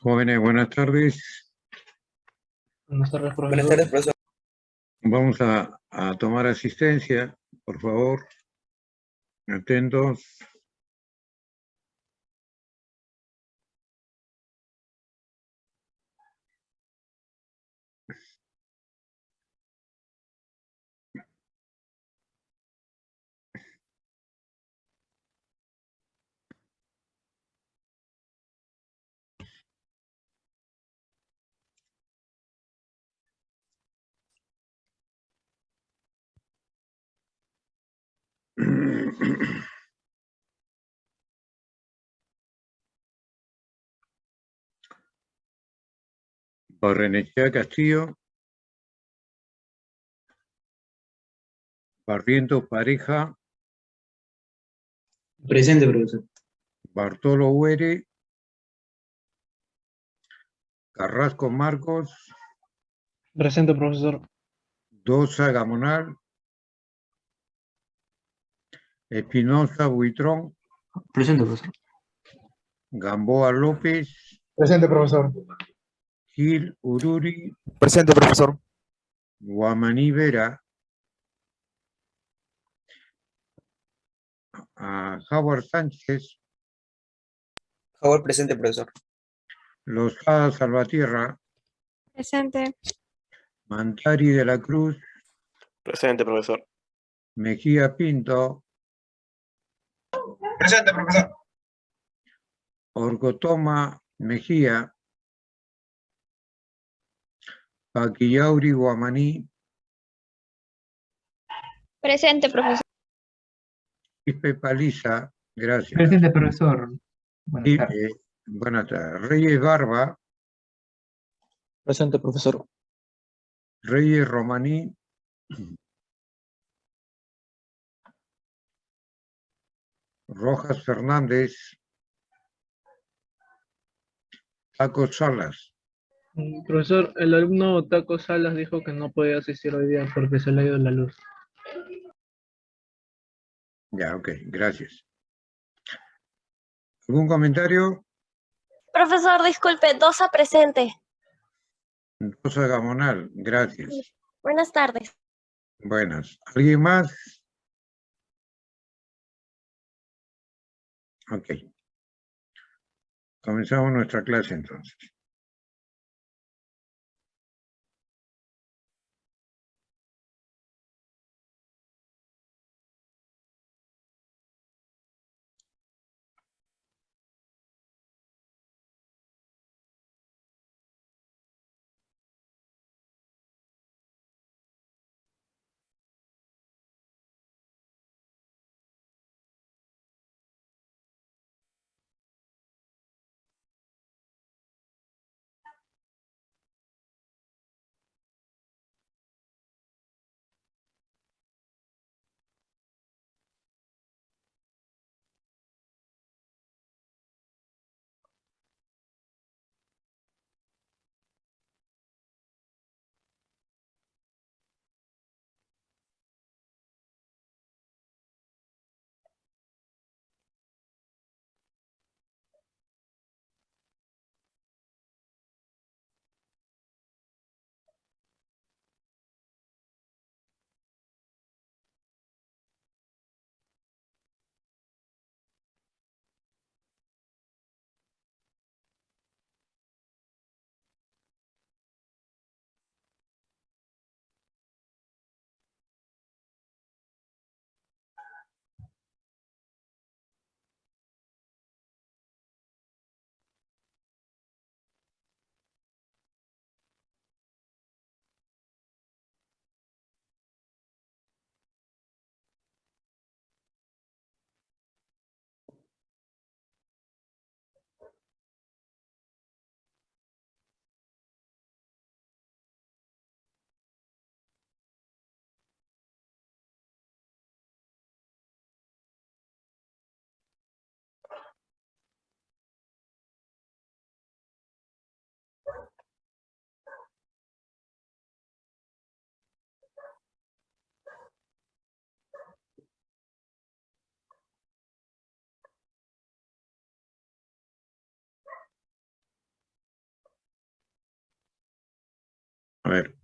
Jóvenes, buenas tardes. Buenas tardes, Buenas profesor. tardes, profesor. Vamos a tomar asistencia, por favor. Atentos. Barrenechea Castillo. Barrientos Pareja. Presente, profesor. Bartolo Huere. Carrasco Marcos. Presente, profesor. Dosa Gamonal. Espinosa Buitrón. Presente, profesor. Gamboa López. Presente, profesor. Gil Ururi. Presente, profesor. Guamaní Vera. Howard Sánchez. Favor, presente, profesor. Lozada Salvatierra. Presente. Mantari de la Cruz. Presente, profesor. Mejía Pinto. Presente, profesor. Orcotoma Mejía. Paquillauri Guamaní. Presente, profesor. Quispe Paliza. Gracias. Presente, profesor. Buenas Y, tardes. buenas tardes. Reyes Barba. Presente, profesor. Reyes Romaní. Rojas Fernández. Paco Salas. Profesor, el alumno Taco Salas dijo que no podía asistir hoy día porque se le ha ido la luz. Ya, ok, gracias. ¿Algún comentario? Profesor, disculpe, Dosa presente. Rosa Gamonal, gracias. Buenas tardes. Buenas. ¿Alguien más? Ok. Comenzamos nuestra clase entonces. A ver,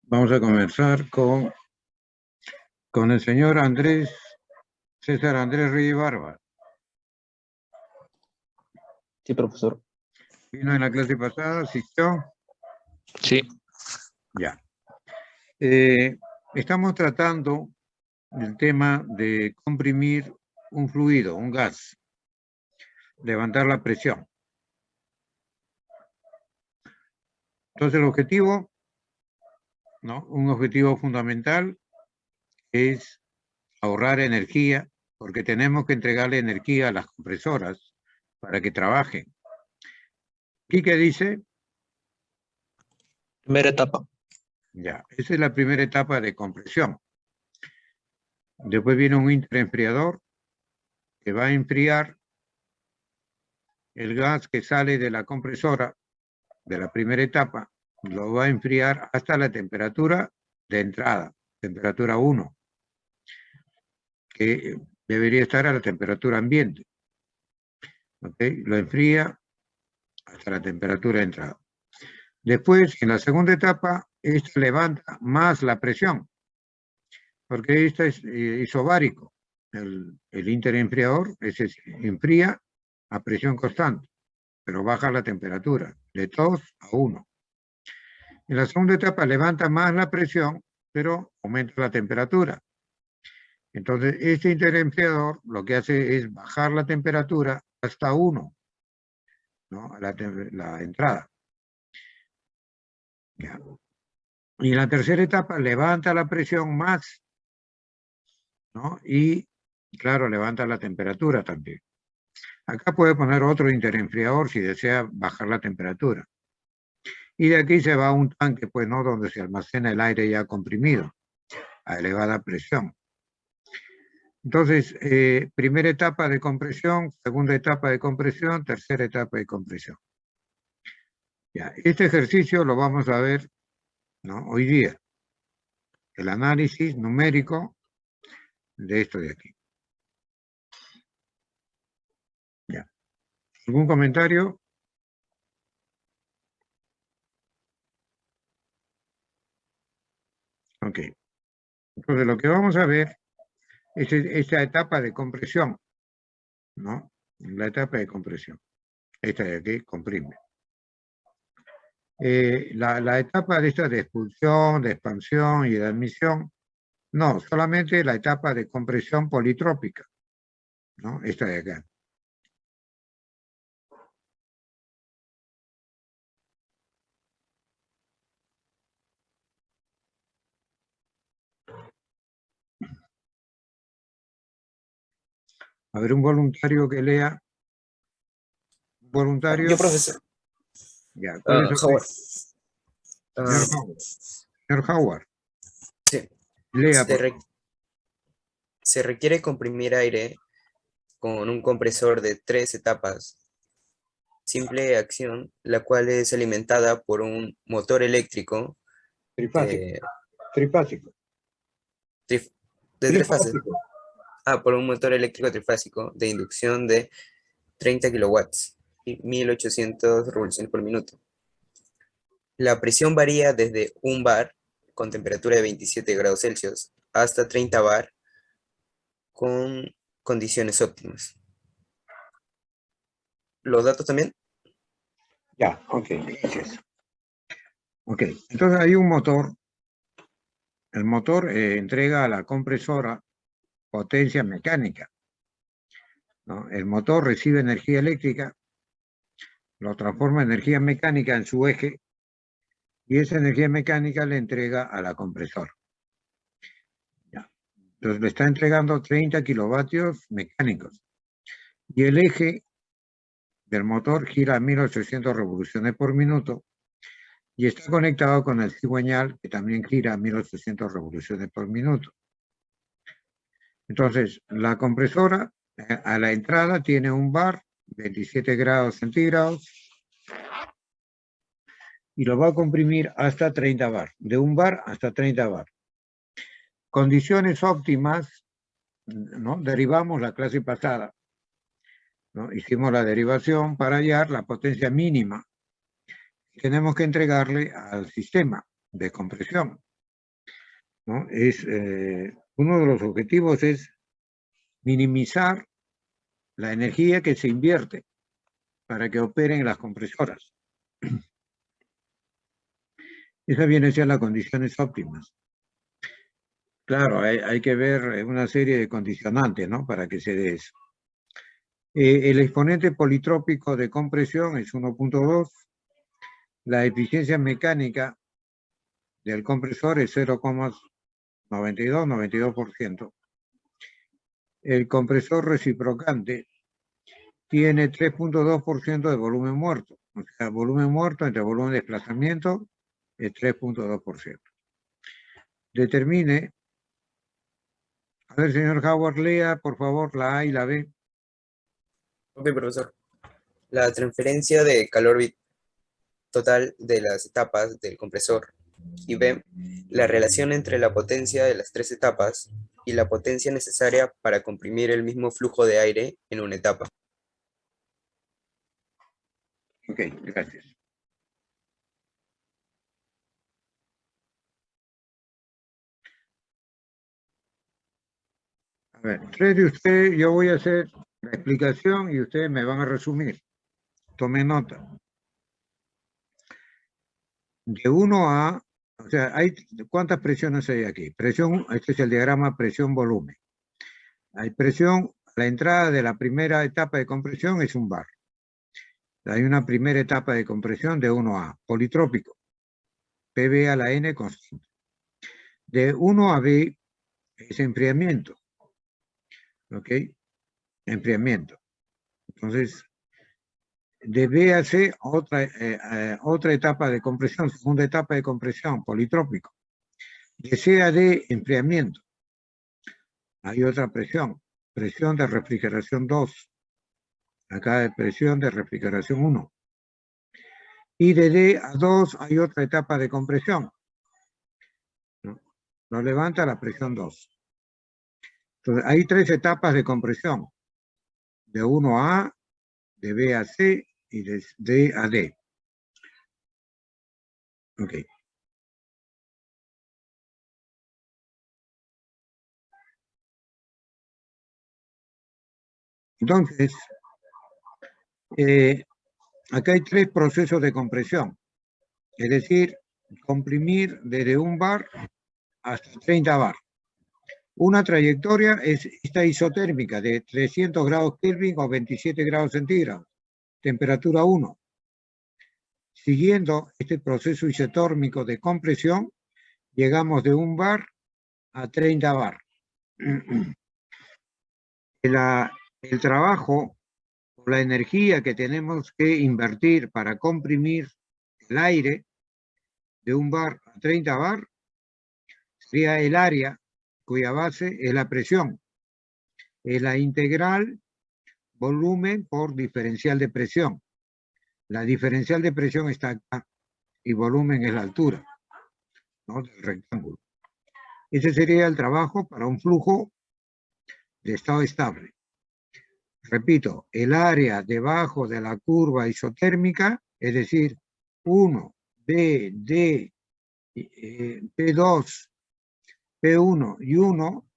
vamos a comenzar con el señor César Andrés Reyes Barba. Sí, profesor. Vino en la clase pasada, asistió. Sí. Ya. Estamos tratando el tema de comprimir un fluido, un gas, levantar la presión. Entonces el objetivo, ¿no? Un objetivo fundamental es ahorrar energía, porque tenemos que entregarle energía a las compresoras para que trabajen. ¿Y qué dice? Primera etapa. Ya, esa es la primera etapa de compresión. Después viene un interenfriador que va a enfriar el gas que sale de la compresora de la primera etapa, lo va a enfriar hasta la temperatura de entrada, temperatura 1, que debería estar a la temperatura ambiente. ¿Okay? Lo enfría hasta la temperatura de entrada. Después, en la segunda etapa, esta levanta más la presión, porque esta es isobárico. El interenfriador ese enfría a presión constante, pero baja la temperatura de 2 a 1. En la segunda etapa levanta más la presión, pero aumenta la temperatura. Entonces, este interenfriador lo que hace es bajar la temperatura hasta 1, ¿no? La entrada. Ya. Y en la tercera etapa levanta la presión más, ¿no? Y, claro, levanta la temperatura también. Acá puede poner otro interenfriador si desea bajar la temperatura. Y de aquí se va a un tanque, pues, ¿no? Donde se almacena el aire ya comprimido a elevada presión. Entonces, primera etapa de compresión, segunda etapa de compresión, tercera etapa de compresión. Ya, este ejercicio lo vamos a ver, ¿no? Hoy día. El análisis numérico de esto de aquí. Ya. ¿Algún comentario? Ok. Entonces, lo que vamos a ver es esta etapa de compresión, ¿no? La etapa de compresión. Esta de aquí comprime. La etapa de esta de expulsión, de expansión y de admisión, no, solamente la etapa de compresión politrópica, ¿no? Esta de acá. A ver, un voluntario que lea. ¿Un voluntario? Yo, profesor. Ya, ¿cuál es su Howard. Señor Howard. Señor Howard. Sí. Lea, por favor. Se requiere comprimir aire con un compresor de 3 etapas. Simple acción, la cual es alimentada por un motor eléctrico Trifásico. Trifásico. de 3 fases. Por un motor eléctrico trifásico de inducción de 30 kilowatts y 1800 revoluciones por minuto. La presión varía desde 1 bar con temperatura de 27 grados Celsius hasta 30 bar con condiciones óptimas. ¿Los datos también? Ya, ok, gracias. Ok, entonces hay un motor. El motor entrega a la compresora potencia mecánica, ¿no? El motor recibe energía eléctrica, lo transforma en energía mecánica en su eje, y esa energía mecánica le entrega a la compresora. Ya. Entonces le está entregando 30 kilovatios mecánicos. Y el eje del motor gira a 1800 revoluciones por minuto y está conectado con el cigüeñal, que también gira a 1800 revoluciones por minuto. Entonces, la compresora a la entrada tiene un bar, 27 grados centígrados, y lo va a comprimir hasta 30 bar, de un bar hasta 30 bar. Condiciones óptimas, ¿no? Derivamos la clase pasada, ¿no? Hicimos la derivación para hallar la potencia mínima tenemos que entregarle al sistema de compresión, ¿no? Uno de los objetivos es minimizar la energía que se invierte para que operen las compresoras. Esa viene a ser las condiciones óptimas. Claro, hay que ver una serie de condicionantes, ¿no? Para que se dé eso. El exponente politrópico de compresión es 1.2. La eficiencia mecánica del compresor es 0,92%. El compresor reciprocante tiene 3.2% de volumen muerto. O sea, volumen muerto entre volumen de desplazamiento es 3.2%. Determine. A ver, señor Howard, lea, por favor, la A y la B. Ok, profesor. La transferencia de calor total de las etapas del compresor. Y B, la relación entre la potencia de las tres etapas y la potencia necesaria para comprimir el mismo flujo de aire en una etapa. Ok, gracias. A ver, tres de ustedes, yo voy a hacer la explicación y ustedes me van a resumir. Tome nota. De 1 a, o sea, ¿cuántas presiones hay aquí? Presión, este es el diagrama presión-volumen. Hay presión, la entrada de la primera etapa de compresión es un bar. Hay una primera etapa de compresión de 1 a, politrópico. PB a la N constante. De 1 a B es enfriamiento. ¿Ok? Enfriamiento. Entonces, de B a C, otra etapa de compresión, segunda etapa de compresión, politrópico. De C a D, enfriamiento. Hay otra presión de refrigeración 2. Acá hay presión de refrigeración 1. Y de D a 2 hay otra etapa de compresión. Lo levanta la presión 2. Entonces, hay tres etapas de compresión. De 1 a A, de B a C y de D a D. Ok. Entonces, acá hay tres procesos de compresión. Es decir, comprimir desde 1 bar hasta 30 bar. Una trayectoria es esta isotérmica de 300 grados Kelvin o 27 grados centígrados, temperatura 1. Siguiendo este proceso isotérmico de compresión, llegamos de 1 bar a 30 bar. El trabajo o la energía que tenemos que invertir para comprimir el aire de 1 bar a 30 bar sería el área cuya base es la presión. Es la integral volumen por diferencial de presión. La diferencial de presión está acá y volumen es la altura, ¿no?, del rectángulo. Ese sería el trabajo para un flujo de estado estable. Repito, el área debajo de la curva isotérmica, es decir, 1, B, D, P2, P1 y 1,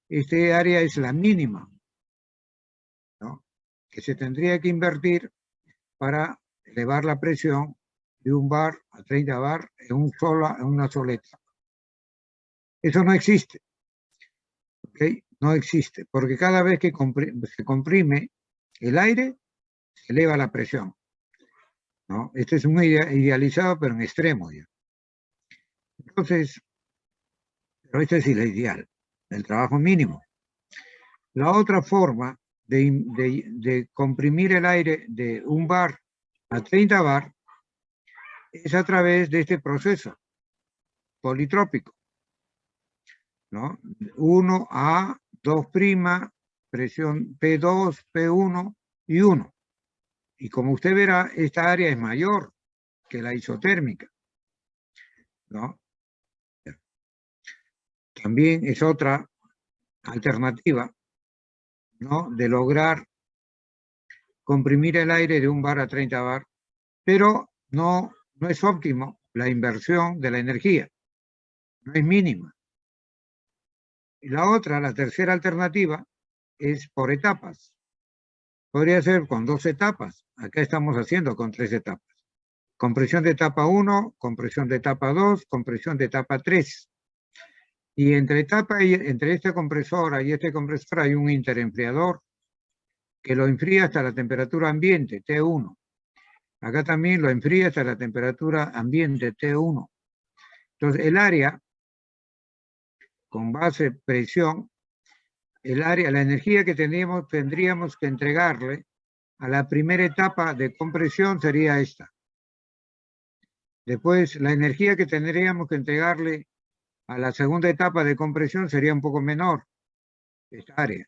este área es la mínima, ¿no?, que se tendría que invertir para elevar la presión de 1 bar a 30 bar en una sola etapa. Eso no existe. ¿Ok? No existe, porque cada vez que se comprime el aire, se eleva la presión, ¿no? Esto es muy idealizado, pero en extremo ya. Entonces, pero este es el ideal, el trabajo mínimo. La otra forma de comprimir el aire de 1 bar a 30 bar es a través de este proceso politrópico, ¿no? 1 a 2', presión P2, P1 y 1. Y como usted verá, esta área es mayor que la isotérmica, ¿no? También es otra alternativa, ¿no?, de lograr comprimir el aire de 1 bar a 30 bar, pero no no es óptimo la inversión de la energía, no es mínima. Y la otra, la tercera alternativa, es por etapas. Podría ser con 2 etapas. Acá estamos haciendo con 3 etapas. Compresión de etapa 1, compresión de etapa 2, compresión de etapa 3. Y entre esta compresora y este compresor hay un interenfriador que lo enfría hasta la temperatura ambiente, T1. Acá también lo enfría hasta la temperatura ambiente, T1. Entonces, el área, con base presión, la energía que tendríamos que entregarle a la primera etapa de compresión sería esta. Después, la energía que tendríamos que entregarle a la segunda etapa de compresión sería un poco menor, esta área.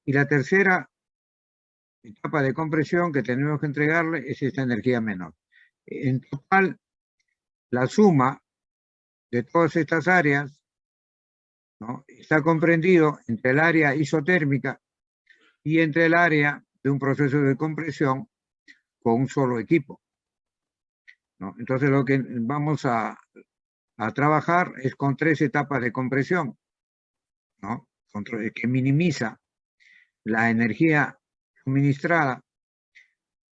Y la tercera etapa de compresión que tenemos que entregarle es esta energía menor. En total, la suma de todas estas áreas, ¿no?, está comprendido entre el área isotérmica y entre el área de un proceso de compresión con un solo equipo, ¿no? Entonces lo que vamos a trabajar es con 3 etapas de compresión, ¿no?, que minimiza la energía suministrada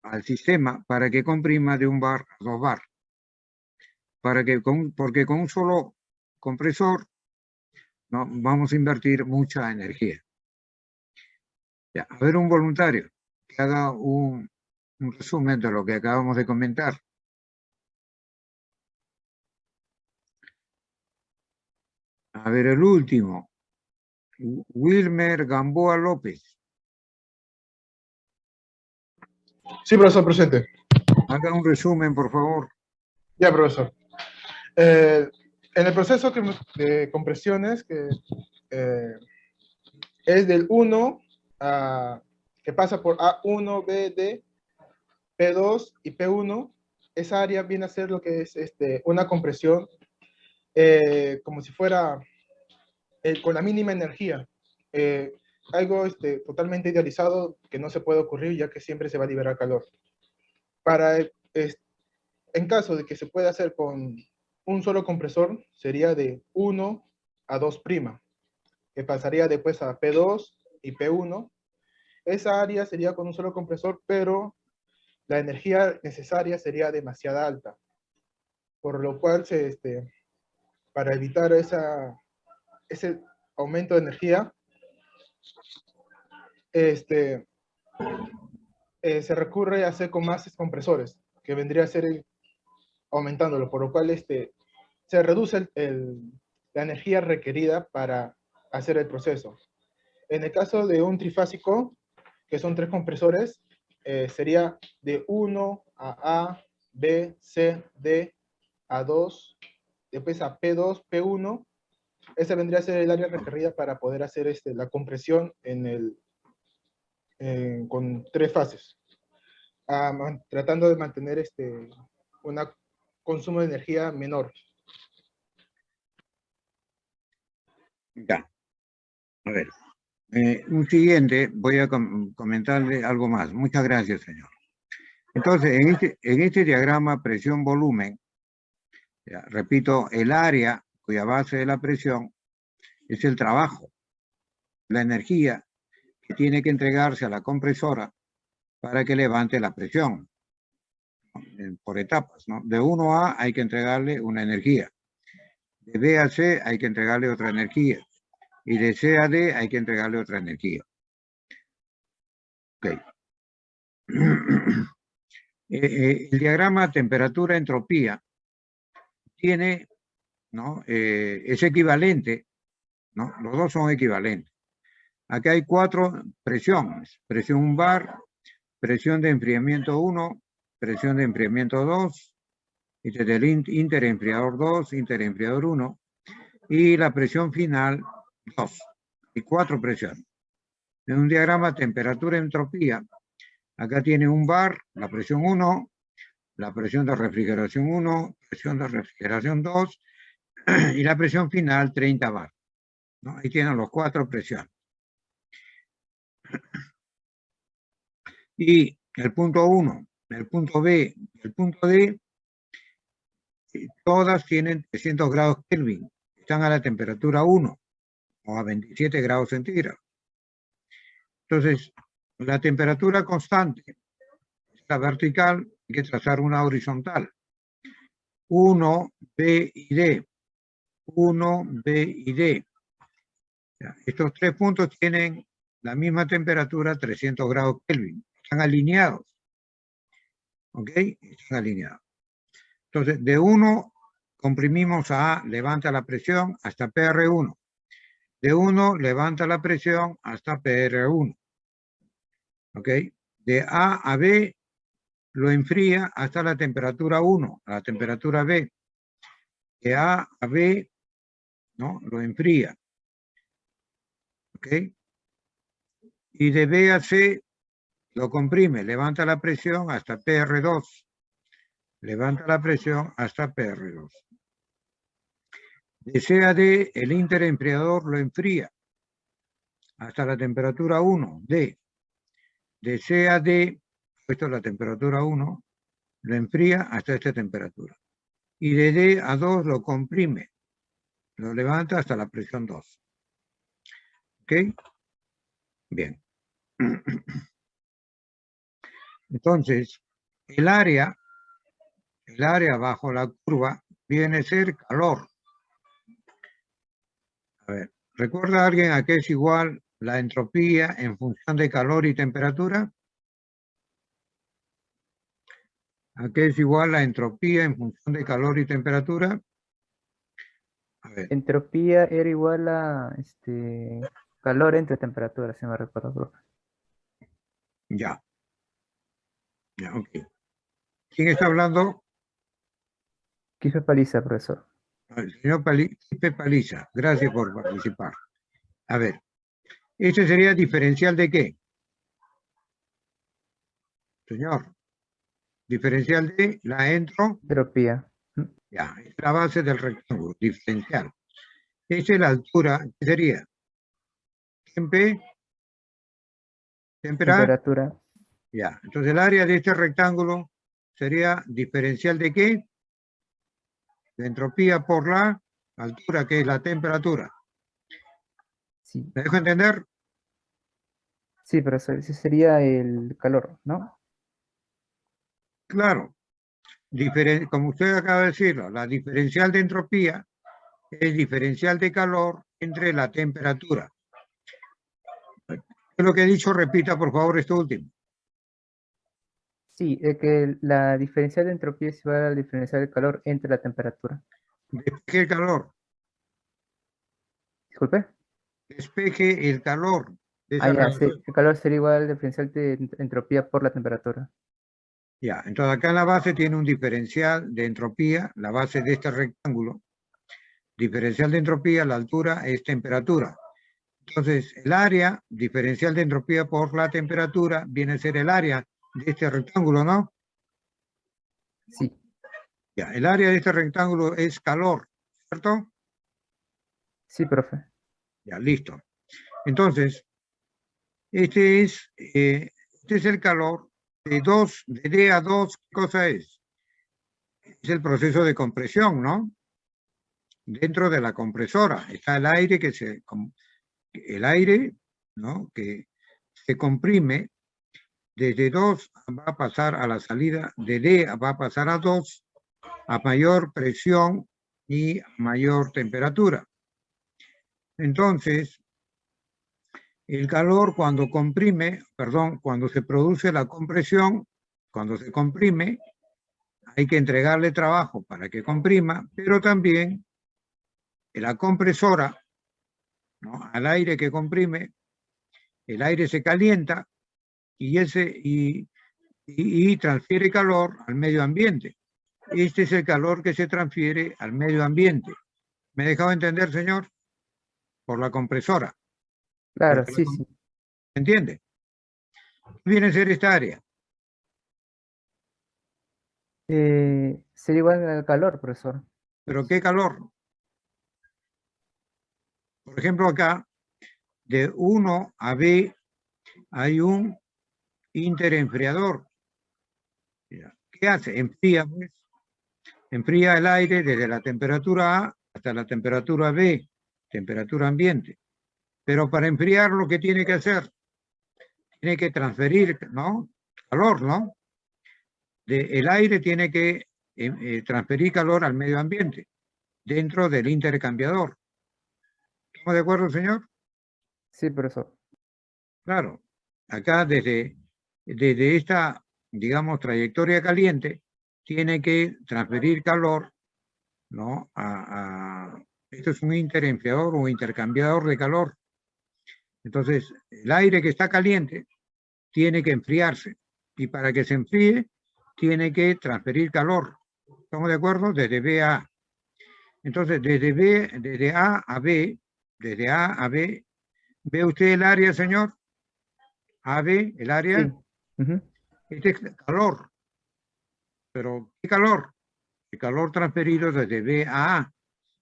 al sistema para que comprima de 1 bar a 2 bar. Porque con un solo compresor, ¿no?, vamos a invertir mucha energía. Ya, a ver, un voluntario que haga un resumen de lo que acabamos de comentar. A ver, el último. Wilmer Gamboa López. Sí, profesor, presente. Haga un resumen, por favor. Ya, profesor. En el proceso de compresiones, que es del 1 que pasa por A1, B, D, P2 y P1, esa área viene a ser lo que es una compresión como si fuera con la mínima energía. Algo totalmente idealizado que no se puede ocurrir, ya que siempre se va a liberar calor. En caso de que se pueda hacer con un solo compresor, sería de 1 a 2', que pasaría después a P2 y P1. Esa área sería con un solo compresor, pero la energía necesaria sería demasiado alta, por lo cual para evitar ese aumento de energía, se recurre a hacer con más compresores, que vendría a ser aumentándolo, por lo cual se reduce la energía requerida para hacer el proceso. En el caso de un trifásico, que son 3 compresores, sería de 1 a B, C, D, a 2, después a P2, P1. Esa vendría a ser el área requerida para poder hacer la compresión con 3 fases, tratando de mantener un consumo de energía menor. Ya. A ver. Un siguiente, voy a comentarle algo más. Muchas gracias, señor. Entonces, en este diagrama presión-volumen, repito, el área cuya base de la presión es el trabajo, la energía que tiene que entregarse a la compresora para que levante la presión, ¿no?, por etapas, ¿no? De 1 a hay que entregarle una energía. De B a C hay que entregarle otra energía. Y de C a D hay que entregarle otra energía. Ok. El diagrama temperatura-entropía tiene, ¿no?, es equivalente, ¿no? Los dos son equivalentes. Aquí hay 4 presiones. Presión 1 bar, presión de enfriamiento 1, presión de enfriamiento 2, del interenfriador 2, interenfriador 1, y la presión final 2. Y 4 presiones. En un diagrama temperatura-entropía, acá tiene 1 bar, la presión 1, la presión de refrigeración 1, presión de refrigeración 2, y la presión final 30 bar, ¿no? Ahí tienen los 4 presiones. Y el punto 1, el punto B, el punto D todas tienen 300 grados Kelvin, están a la temperatura 1 o a 27 grados centígrados. Entonces, la temperatura constante, la vertical, hay que trazar una horizontal. 1, B y D. 1, B y D. Ya, estos tres puntos tienen la misma temperatura, 300 grados Kelvin. Están alineados. ¿Ok? Están alineados. Entonces, de 1 comprimimos a A, levanta la presión hasta PR1. De 1 levanta la presión hasta PR1. ¿Ok? De A a B lo enfría hasta la temperatura 1, a la temperatura B. De A a B, ¿no? Lo enfría. ¿Ok? Y de B a C lo comprime, levanta la presión hasta PR2. Levanta la presión hasta PR2. De C a D, el interempleador lo enfría hasta la temperatura 1, D. De C a D, esto es la temperatura 1, lo enfría hasta esta temperatura. Y de D a 2 lo comprime, lo levanta hasta la presión 2. ¿Ok? Bien. Entonces, el área bajo la curva viene a ser calor. A ver, ¿recuerda alguien a qué es igual la entropía en función de calor y temperatura? ¿A qué es igual la entropía en función de calor y temperatura? A ver, Entropía era igual a calor entre temperatura, si me recuerdo, profe. ya. Ya, ok. ¿Quién está hablando? Quispe Paliza, profesor. El señor Quispe Paliza. Gracias por participar. A ver, ¿este sería diferencial de qué? Señor, diferencial de la Entropía. ya, es la base del rectángulo, diferencial. Esa es la altura, ¿qué sería? Tempe, Temperatura. ya. Entonces el área de este rectángulo sería diferencial de qué? De entropía por la altura, que es la temperatura. Sí, ¿Me dejo entender? sí, profesor, ese sería el calor, ¿no? Claro. Como usted acaba de decirlo, la diferencial de entropía es diferencial de calor entre la temperatura. Lo que he dicho, repita por favor esto último. Sí, de que la diferencial de entropía es igual a la diferencial de calor entre la temperatura. Despeje el calor. Disculpe. Despeje el calor de esa Ya, sí, relación. el calor sería igual al diferencial de entropía por la temperatura. Ya, entonces acá en la base tiene un diferencial de entropía, la base de este rectángulo. Diferencial de entropía, la altura es temperatura. Entonces, el área diferencial de entropía por la temperatura viene a ser el área de este rectángulo, ¿no? Sí, Ya, el área de este rectángulo es calor, ¿cierto? sí, profe. Ya, listo. Entonces, este es el calor de D a 2, ¿qué cosa es? Es el proceso de compresión, ¿no? Dentro de la compresora está el aire ¿no? Que se comprime. Desde 2 va a pasar a la salida, de D va a pasar a 2, a mayor presión y a mayor temperatura. Entonces, el calor cuando cuando se produce la compresión, cuando se comprime, hay que entregarle trabajo para que comprima, pero también la compresora, ¿no? Al aire que comprime, el aire se calienta y transfiere calor al medio ambiente. Este es el calor que se transfiere al medio ambiente. ¿Me he dejado entender, señor? Por la compresora. Claro, sí, sí. ¿Entiende? Viene a ser esta área. Sería igual al calor, profesor. ¿Pero qué calor? Por ejemplo, acá, de 1 a B, hay un interenfriador. ¿Qué hace? Enfría, pues. enfría el aire desde la temperatura A hasta la temperatura B, temperatura ambiente. Pero para enfriar lo que tiene que hacer, tiene que transferir, ¿no? Calor, ¿no? El aire tiene que transferir calor al medio ambiente dentro del intercambiador. ¿Estamos de acuerdo, señor? Sí, profesor. Claro. Acá desde esta, digamos, trayectoria caliente, tiene que transferir calor, ¿no? Esto es un interenfriador o intercambiador de calor. Entonces, el aire que está caliente tiene que enfriarse. Y para que se enfríe, tiene que transferir calor. ¿Estamos de acuerdo? Desde B a A. Entonces, desde A a B, ¿ve usted el área, señor? AB, el área. Sí. Ujú. Este es calor. Pero, ¿qué calor? El calor transferido desde B a A.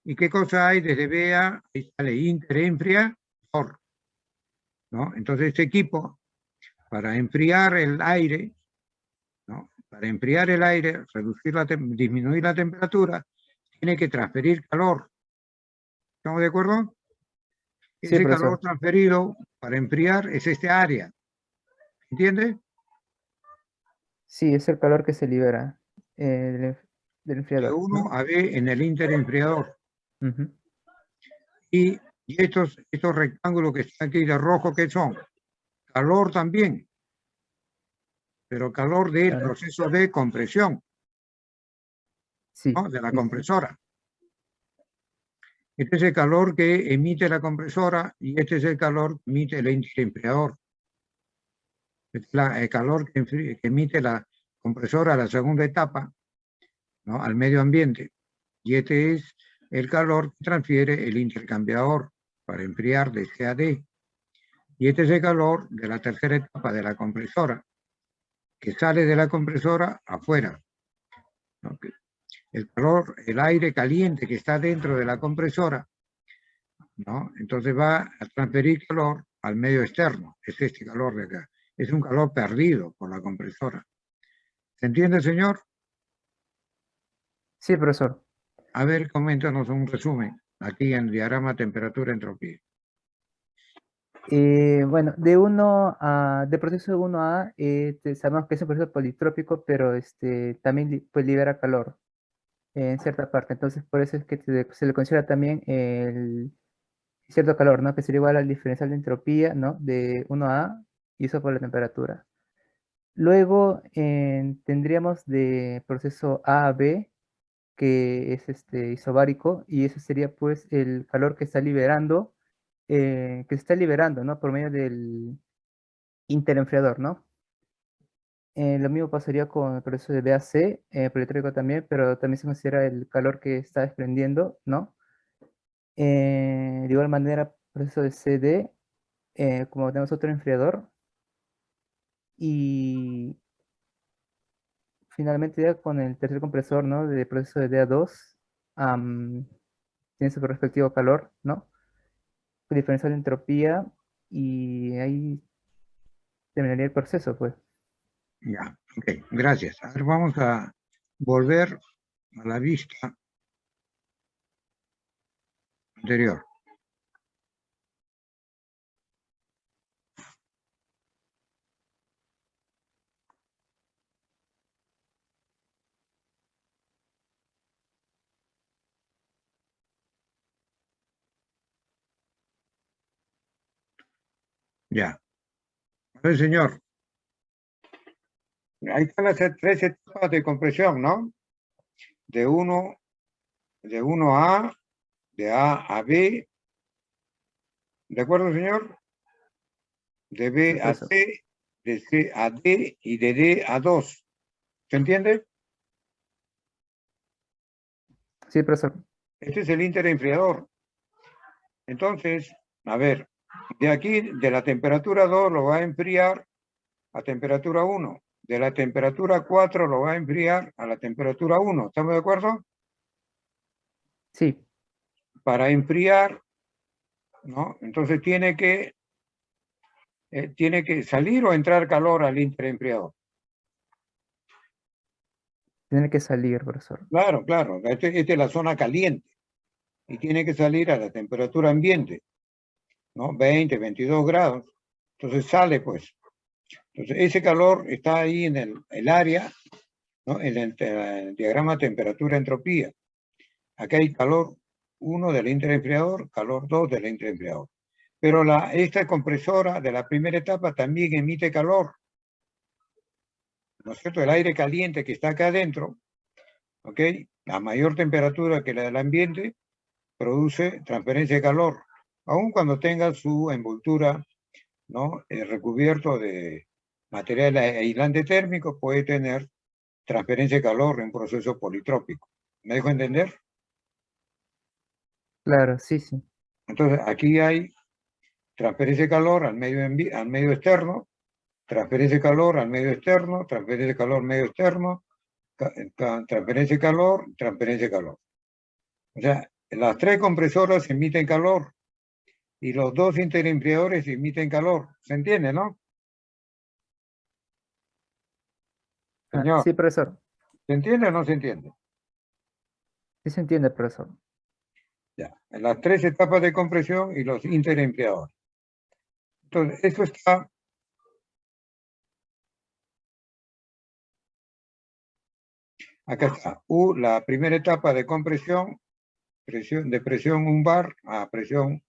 ¿Y qué cosa hay desde B a A? Ahí sale interenfriador, ¿no? Entonces, este equipo, para enfriar el aire, ¿no? Para enfriar el aire, disminuir la temperatura, tiene que transferir calor. ¿Estamos de acuerdo? Sí, Ese profesor. calor transferido para enfriar es este área. ¿Entiende? Sí, es el calor que se libera del De enfriador, 1 ¿no? a B en el interenfriador. Ujú. Y estos rectángulos que están aquí de rojo, ¿qué son? Calor también, pero calor del Claro. proceso de compresión, Sí. ¿no? De la Sí, sí. compresora. Este es el calor que emite la compresora y este es el calor que emite el interempleador. Este es el calor que emite la compresora a la segunda etapa, ¿no? Al medio ambiente. Y este es el calor que transfiere el intercambiador para enfriar de C a D. Y este es el calor de la tercera etapa de la compresora, que sale de la compresora afuera, ¿no? El calor, el aire caliente que está dentro de la compresora, ¿no? Entonces va a transferir calor al medio externo. Es este calor de acá. Es un calor perdido por la compresora. ¿Se entiende, señor? Sí, profesor. A ver, coméntanos un resumen aquí en el diagrama temperatura-entropía. Bueno, de proceso de 1A, sabemos que es un proceso politrópico, pero también pues, libera calor en cierta parte. Entonces, por eso es que se le considera también el cierto calor, ¿no? Que sería igual al diferencial de entropía, ¿no? De 1A y eso por la temperatura. Luego tendríamos de proceso A a B, que es isobárico, y ese sería pues el calor que está liberando, que se está liberando, ¿no? Por medio del interenfriador, ¿no? Lo mismo pasaría con el proceso de BAC, politrópico también, pero también se considera el calor que está desprendiendo, ¿no? De igual manera, proceso de CD, como tenemos otro enfriador, y finalmente ya con el tercer compresor, ¿no? De proceso de DA2, tiene su respectivo calor, ¿no? Diferencial de entropía, y ahí terminaría el proceso, pues. Ya, ok, gracias. A ver, vamos a volver a la vista anterior. Ya. A ver, señor. Ahí están las tres etapas de compresión, ¿no? De 1 a, de A a B. ¿De acuerdo, señor? De B Sí, a profesor. C, de C a D y de D a 2. ¿Se entiende? Sí, profesor. Este es el interenfriador. Entonces, a ver, de aquí, de la temperatura 2 lo va a enfriar a temperatura 1. De la temperatura 4 lo va a enfriar a la temperatura 1. ¿Estamos de acuerdo? Sí, Para enfriar, ¿no? Entonces tiene que salir o entrar calor al interempleador. Tiene que salir, profesor. Claro, claro. Esta es la zona caliente. Y tiene que salir a la temperatura ambiente, ¿no? 20, 22 grados. Entonces sale, pues. Entonces ese calor está ahí en el área, ¿no? En el diagrama temperatura-entropía. Acá hay calor 1 del interempleador, calor 2 del interempleador. Pero esta compresora de la primera etapa también emite calor. ¿No es cierto? El aire caliente que está acá adentro, ¿ok? A mayor temperatura que la del ambiente, produce transferencia de calor, aun cuando tenga su envoltura, ¿no? Recubierto de material aislante térmico, puede tener transferencia de calor en un proceso politrópico. ¿Me dejo entender? Claro, sí, sí. Entonces, aquí hay transferencia de calor al medio externo, transferencia de calor al medio externo, transferencia de calor medio externo, transferencia de calor, transferencia de calor. O sea, las tres compresoras emiten calor y los dos interempleadores emiten calor. ¿Se entiende, no? Señor, Sí, profesor. ¿se entiende o no se entiende? Sí se entiende, profesor. Ya, en las tres etapas de compresión y los interempleadores. Entonces, esto está... Acá está. La primera etapa de compresión, de presión 1 bar a presión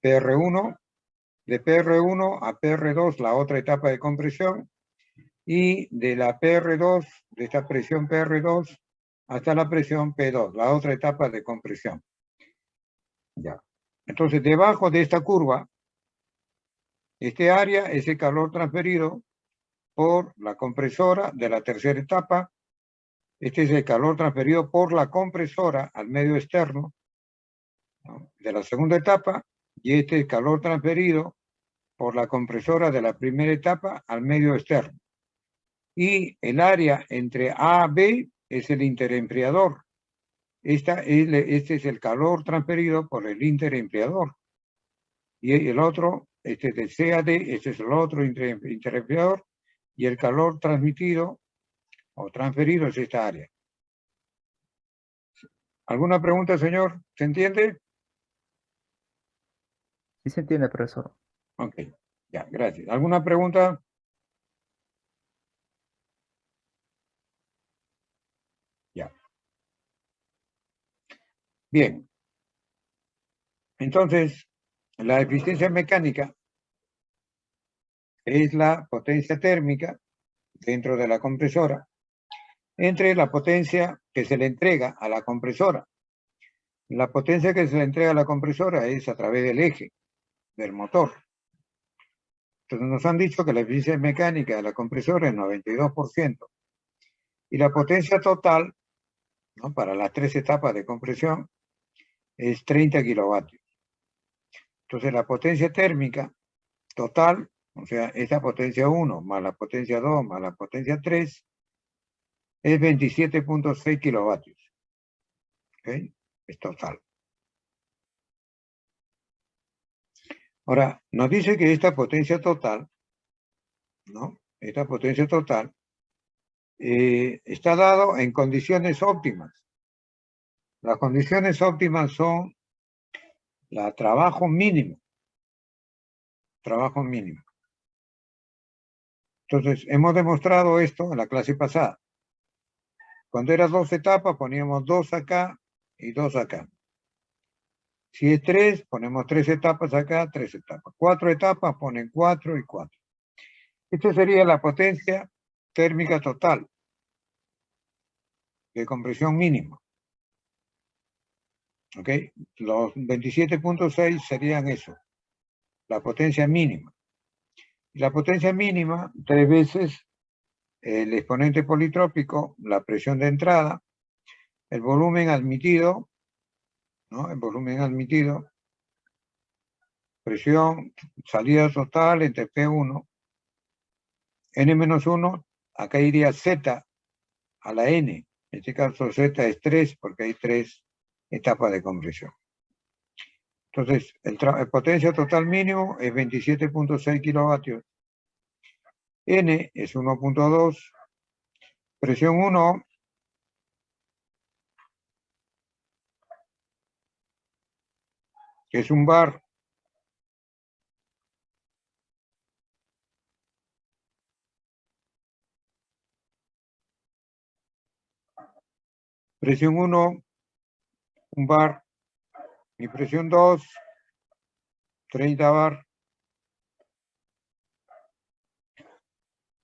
PR1, de PR1 a PR2, la otra etapa de compresión, y de la PR2, de esta presión PR2, hasta la presión P2, la otra etapa de compresión. Ya. Entonces, debajo de esta curva, este área es el calor transferido por la compresora de la tercera etapa. Este es el calor transferido por la compresora al medio externo, ¿no? De la segunda etapa, y este es el calor transferido por la compresora de la primera etapa al medio externo. Y el área entre A y B es el interempleador. Este es el calor transferido por el interempleador. Y el otro, este es de C a D, este es el otro interempleador, y el calor transmitido o transferido es esta área. ¿Alguna pregunta, señor? ¿Se entiende? Sí se entiende, profesor. Ok, ya, gracias. ¿Alguna pregunta? Ya. Bien. Entonces, la eficiencia mecánica es la potencia térmica dentro de la compresora entre la potencia que se le entrega a la compresora. La potencia que se le entrega a la compresora es a través del eje del motor. Entonces nos han dicho que la eficiencia mecánica de la compresora es 92%. Y la potencia total, ¿no?, para las tres etapas de compresión es 30 kilovatios. Entonces la potencia térmica total, o sea, esta potencia 1 más la potencia 2 más la potencia 3, es 27.6 kilovatios. ¿Ok? Es total. Ahora, nos dice que esta potencia total, ¿no? Esta potencia total está dado en condiciones óptimas. Las condiciones óptimas son la trabajo mínimo. Trabajo mínimo. Entonces, hemos demostrado esto en la clase pasada. Cuando eran 2 etapas, poníamos 2 acá y 2 acá. Si es 3, ponemos 3 etapas acá, 3 etapas. 4 etapas, ponen 4 y 4. Esta sería la potencia térmica total de compresión mínima. ¿Ok? Los 27.6 serían eso, la potencia mínima. La potencia mínima, 3 veces el exponente politrópico, la presión de entrada, el volumen admitido, ¿no? El volumen admitido, presión, salida total entre P1, N-1, acá iría Z a la N. En este caso Z es 3 porque hay 3 etapas de compresión. Entonces, el potencia total mínimo es 27.6 kilovatios. N es 1.2. Presión 1 que es un bar. Presión 1, un bar. Y presión 2, 30 bar.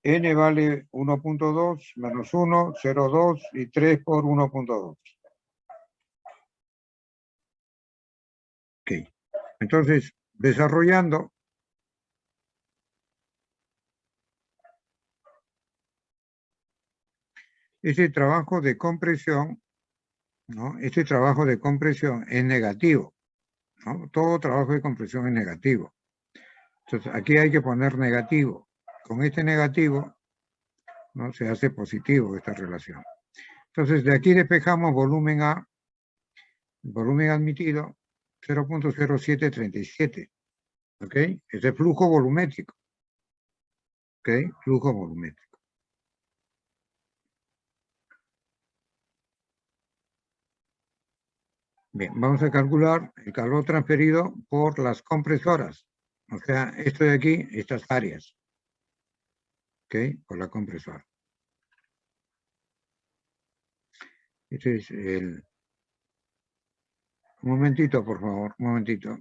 N vale 1.2 menos 1, 0,2 y 3 por 1.2. Ok. Entonces, desarrollando, ese trabajo de compresión, ¿no? Este trabajo de compresión es negativo, ¿no? Todo trabajo de compresión es negativo. Entonces, aquí hay que poner negativo. Con este negativo, ¿no? Se hace positivo esta relación. Entonces, de aquí despejamos volumen A, volumen admitido, 0.0737. ¿Ok? Ese es flujo volumétrico. ¿Ok? Flujo volumétrico. Bien, vamos a calcular el calor transferido por las compresoras. O sea, esto de aquí, estas áreas. ¿Ok? Por la compresora. Este es el... Un momentito, por favor, un momentito.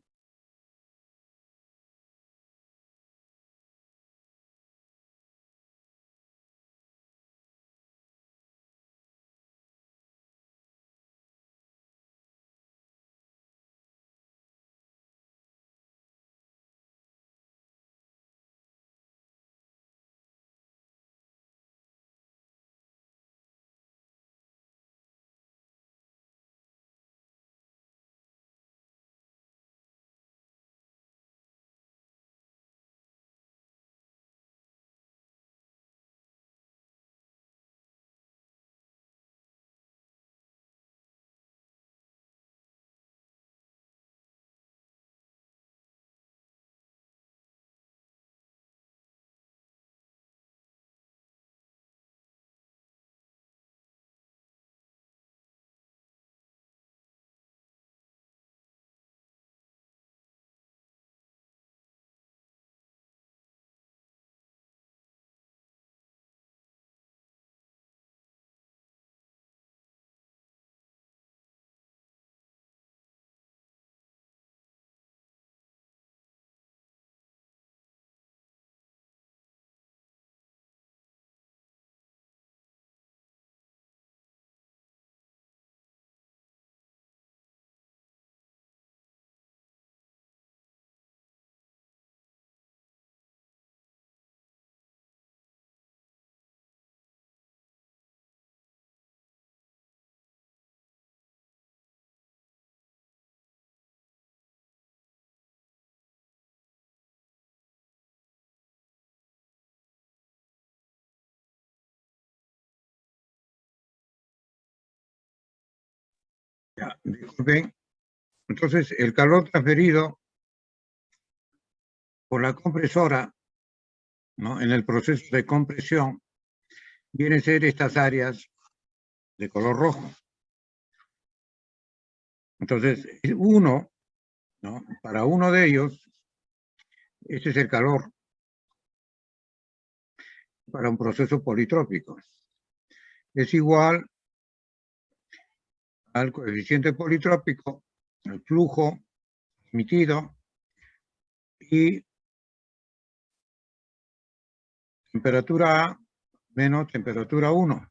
Ya, disculpen. Entonces, el calor transferido por la compresora, ¿no? En el proceso de compresión, viene a ser estas áreas de color rojo. Entonces, uno, ¿no? Para uno de ellos, este es el calor para un proceso politrópico. Es igual al coeficiente politrópico, el flujo emitido y temperatura A menos temperatura 1.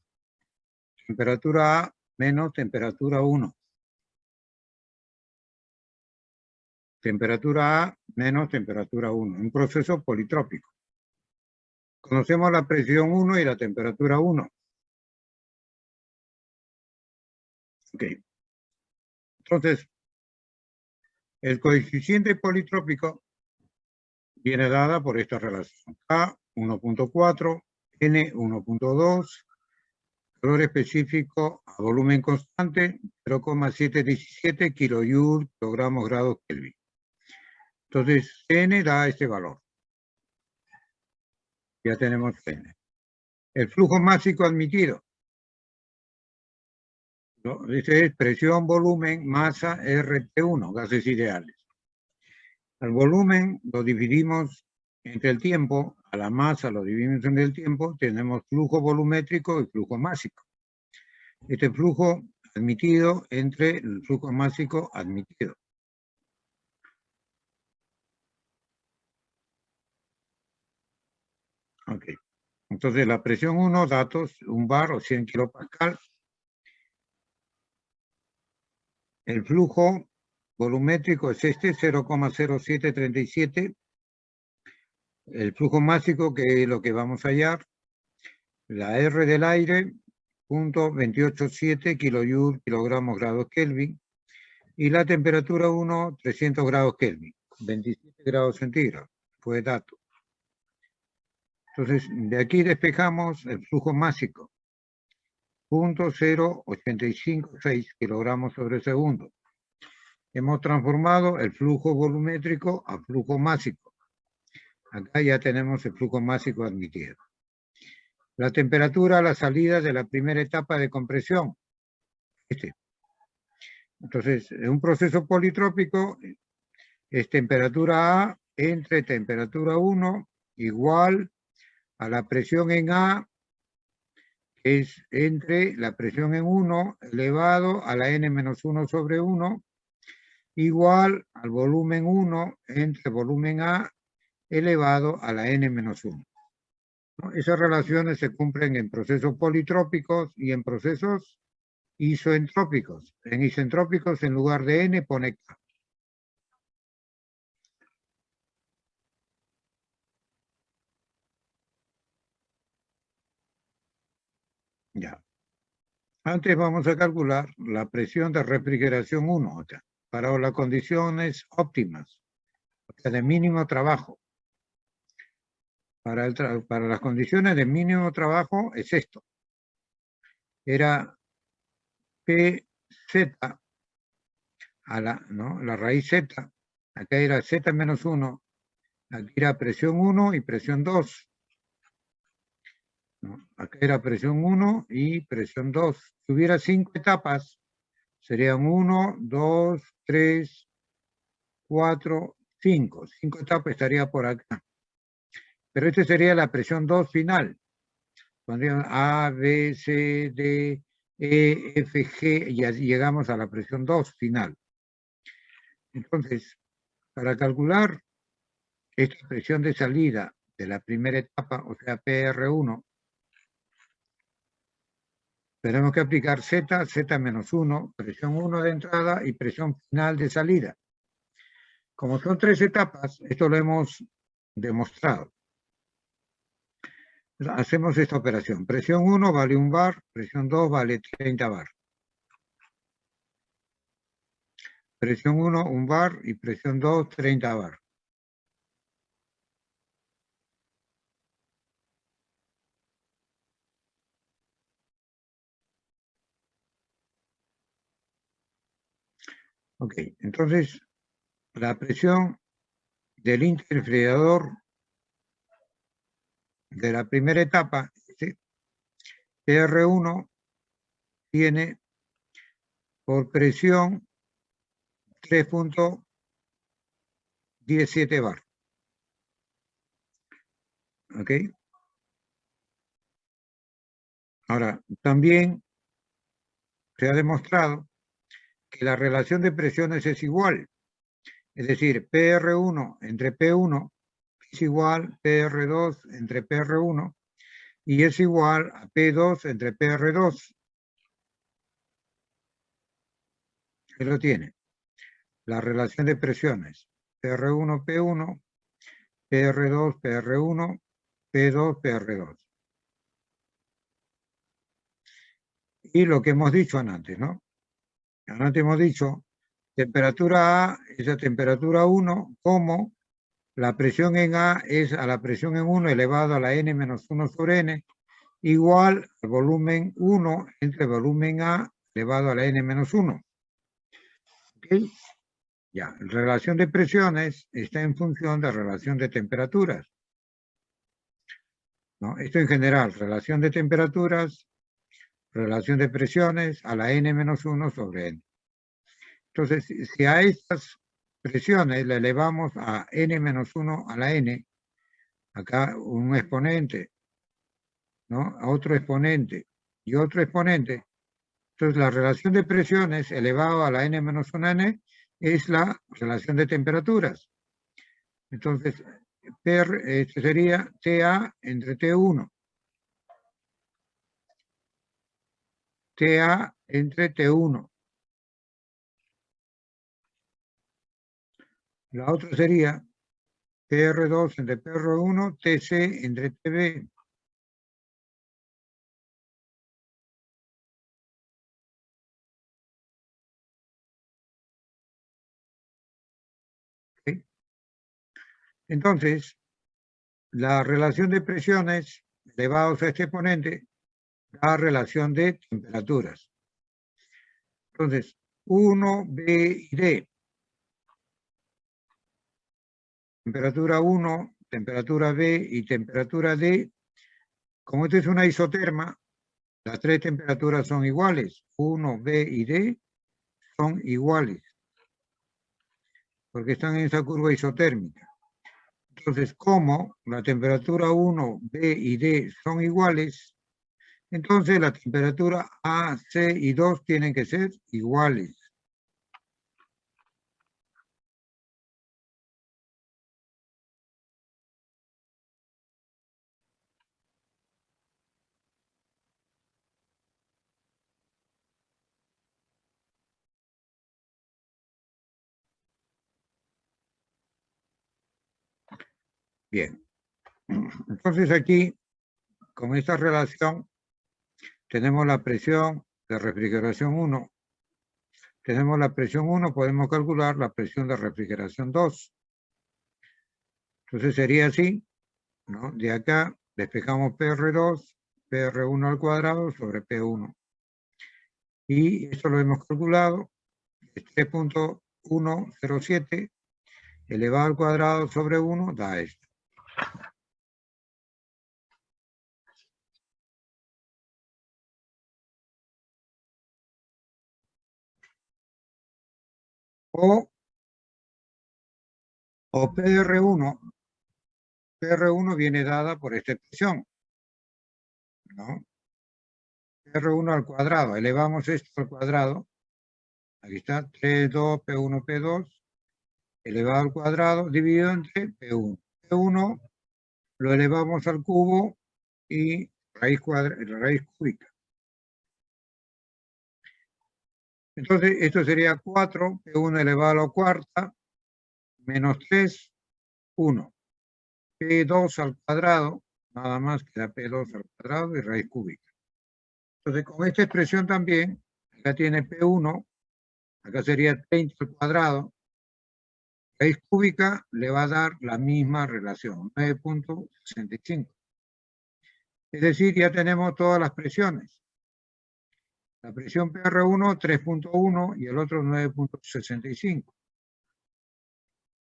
Temperatura A menos temperatura 1. Temperatura A menos temperatura 1. Un proceso politrópico. Conocemos la presión 1 y la temperatura 1. Ok. Entonces, el coeficiente politrópico viene dada por esta relación. K 1.4, N 1.2, calor específico a volumen constante 0,717 kilojoule kilogramos grados Kelvin. Entonces, N da este valor. Ya tenemos N. El flujo másico admitido. ¿No? Dice presión, volumen, masa, RT1, gases ideales. Al volumen lo dividimos entre el tiempo, a la masa lo dividimos entre el tiempo, tenemos flujo volumétrico y flujo másico. Este flujo admitido entre el flujo másico admitido. Ok. Entonces la presión 1, datos, 1 bar o 100 kilopascal. El flujo volumétrico es este, 0,0737. El flujo másico, que es lo que vamos a hallar. La R del aire, 0.287 kilojoule, kilogramos, grados Kelvin. Y la temperatura 1, 300 grados Kelvin, 27 grados centígrados. Fue dato. Entonces, de aquí despejamos el flujo másico. 0.0856 kilogramos sobre segundo. Hemos transformado el flujo volumétrico a flujo másico. Acá ya tenemos el flujo másico admitido. La temperatura a la salida de la primera etapa de compresión. Entonces, en un proceso politrópico es temperatura A entre temperatura 1 igual a la presión en A, que es entre la presión en 1 elevado a la n-1 sobre 1, igual al volumen 1 entre volumen A elevado a la n-1. ¿No? Esas relaciones se cumplen en procesos politrópicos y en procesos isoentrópicos. En isentrópicos, en lugar de n, pone K. Ya. Antes vamos a calcular la presión de refrigeración 1 acá, para las condiciones óptimas, o sea, de mínimo trabajo. Para las condiciones de mínimo trabajo es esto. Era PZ a la raíz Z. Acá era Z menos 1. Aquí era presión 1 y presión 2. ¿No? Acá era presión 1 y presión 2. Si hubiera 5 etapas, serían 1, 2, 3, 4, 5. 5 etapas estaría por acá. Pero esta sería la presión 2 final. Pondríamos A, B, C, D, E, F, G, y así llegamos a la presión 2 final. Entonces, para calcular esta presión de salida de la primera etapa, o sea, PR1, tenemos que aplicar Z, Z menos 1, presión 1 de entrada y presión final de salida. Como son 3 etapas, esto lo hemos demostrado. Hacemos esta operación. Presión 1 vale 1 bar, presión 2 vale 30 bar. Presión 1, 1 bar y presión 2, 30 bar. Ok, entonces la presión del interrefrigerador de la primera etapa, ¿sí? PR1 tiene por presión 3.17 bar. ¿Ok? Ahora, también se ha demostrado que la relación de presiones es igual. Es decir, PR1 entre P1 es igual a PR2 entre PR1 y es igual a P2 entre PR2. ¿Qué lo tiene? La relación de presiones. PR1, P1, PR2, PR1, P2, PR2. Y lo que hemos dicho antes, ¿no? Antes hemos dicho, temperatura A es a temperatura 1, como la presión en A es a la presión en 1 elevado a la n-1 sobre n, igual al volumen 1 entre volumen A elevado a la n-1. ¿Ok? Ya, relación de presiones está en función de relación de temperaturas. ¿No? Esto en general, relación de temperaturas, relación de presiones a la n-1 sobre n. Entonces, si a estas presiones la elevamos a n-1 a la n, acá un exponente, ¿no? A otro exponente y otro exponente. Entonces, la relación de presiones elevado a la n-1n es la relación de temperaturas. Entonces, este sería TA entre T1. TA entre T1. La otra sería PR2 entre PR1, TC entre TB. ¿Sí? Entonces, la relación de presiones elevados a este exponente da relación de temperaturas. Entonces, 1, B y D. Temperatura 1, temperatura B y temperatura D. Como esto es una isoterma, las tres temperaturas son iguales. 1, B y D son iguales, porque están en esa curva isotérmica. Entonces, como la temperatura 1, B y D son iguales, entonces la temperatura A, C y 2 tienen que ser iguales. Bien. Entonces aquí, con esta relación, tenemos la presión de refrigeración 1. Tenemos la presión 1, podemos calcular la presión de refrigeración 2. Entonces sería así, ¿no? De acá despejamos PR2, PR1 al cuadrado sobre P1. Y esto lo hemos calculado, es 3.107 elevado al cuadrado sobre 1 da esto. O PR1 viene dada por esta expresión, ¿no? PR1 al cuadrado, elevamos esto al cuadrado, aquí está, 3,2 P1, P2, elevado al cuadrado, dividido entre P1. P1 lo elevamos al cubo y raíz cúbica. Entonces, esto sería 4, P1 elevado a la cuarta, menos 3, 1. P2 al cuadrado, nada más que da P2 al cuadrado y raíz cúbica. Entonces, con esta expresión también, acá tiene P1, acá sería 30 al cuadrado, raíz cúbica le va a dar la misma relación, 9.65. Es decir, ya tenemos todas las presiones. La presión PR1, 3.1 y el otro 9.65.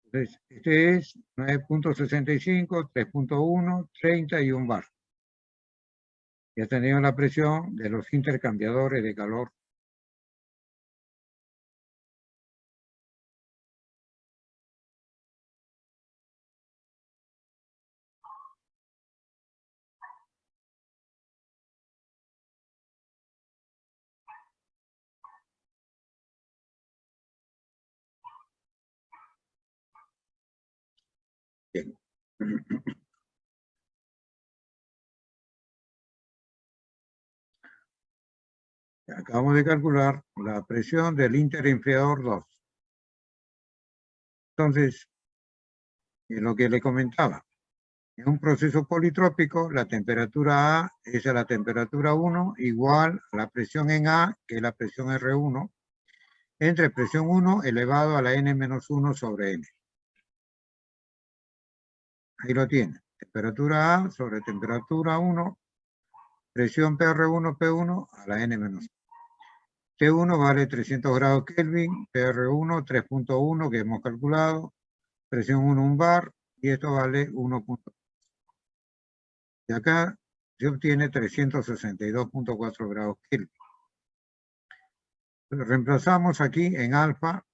Entonces, este es 9.65, 3.1, 30 y 1 bar. Ya tenemos la presión de los intercambiadores de calor. Bien. Acabamos de calcular la presión del interenfriador 2. Entonces, es lo que le comentaba. En un proceso politrópico, la temperatura A es a la temperatura 1 igual a la presión en A, que es la presión R1, entre presión 1 elevado a la N-1 sobre N. Ahí lo tiene. Temperatura A sobre temperatura 1, presión PR1, P1 a la N-1. T1 vale 300 grados Kelvin, PR1 3.1 que hemos calculado, presión 1 un bar, y esto vale 1. Y acá se obtiene 362.4 grados Kelvin. Lo reemplazamos aquí en alfa,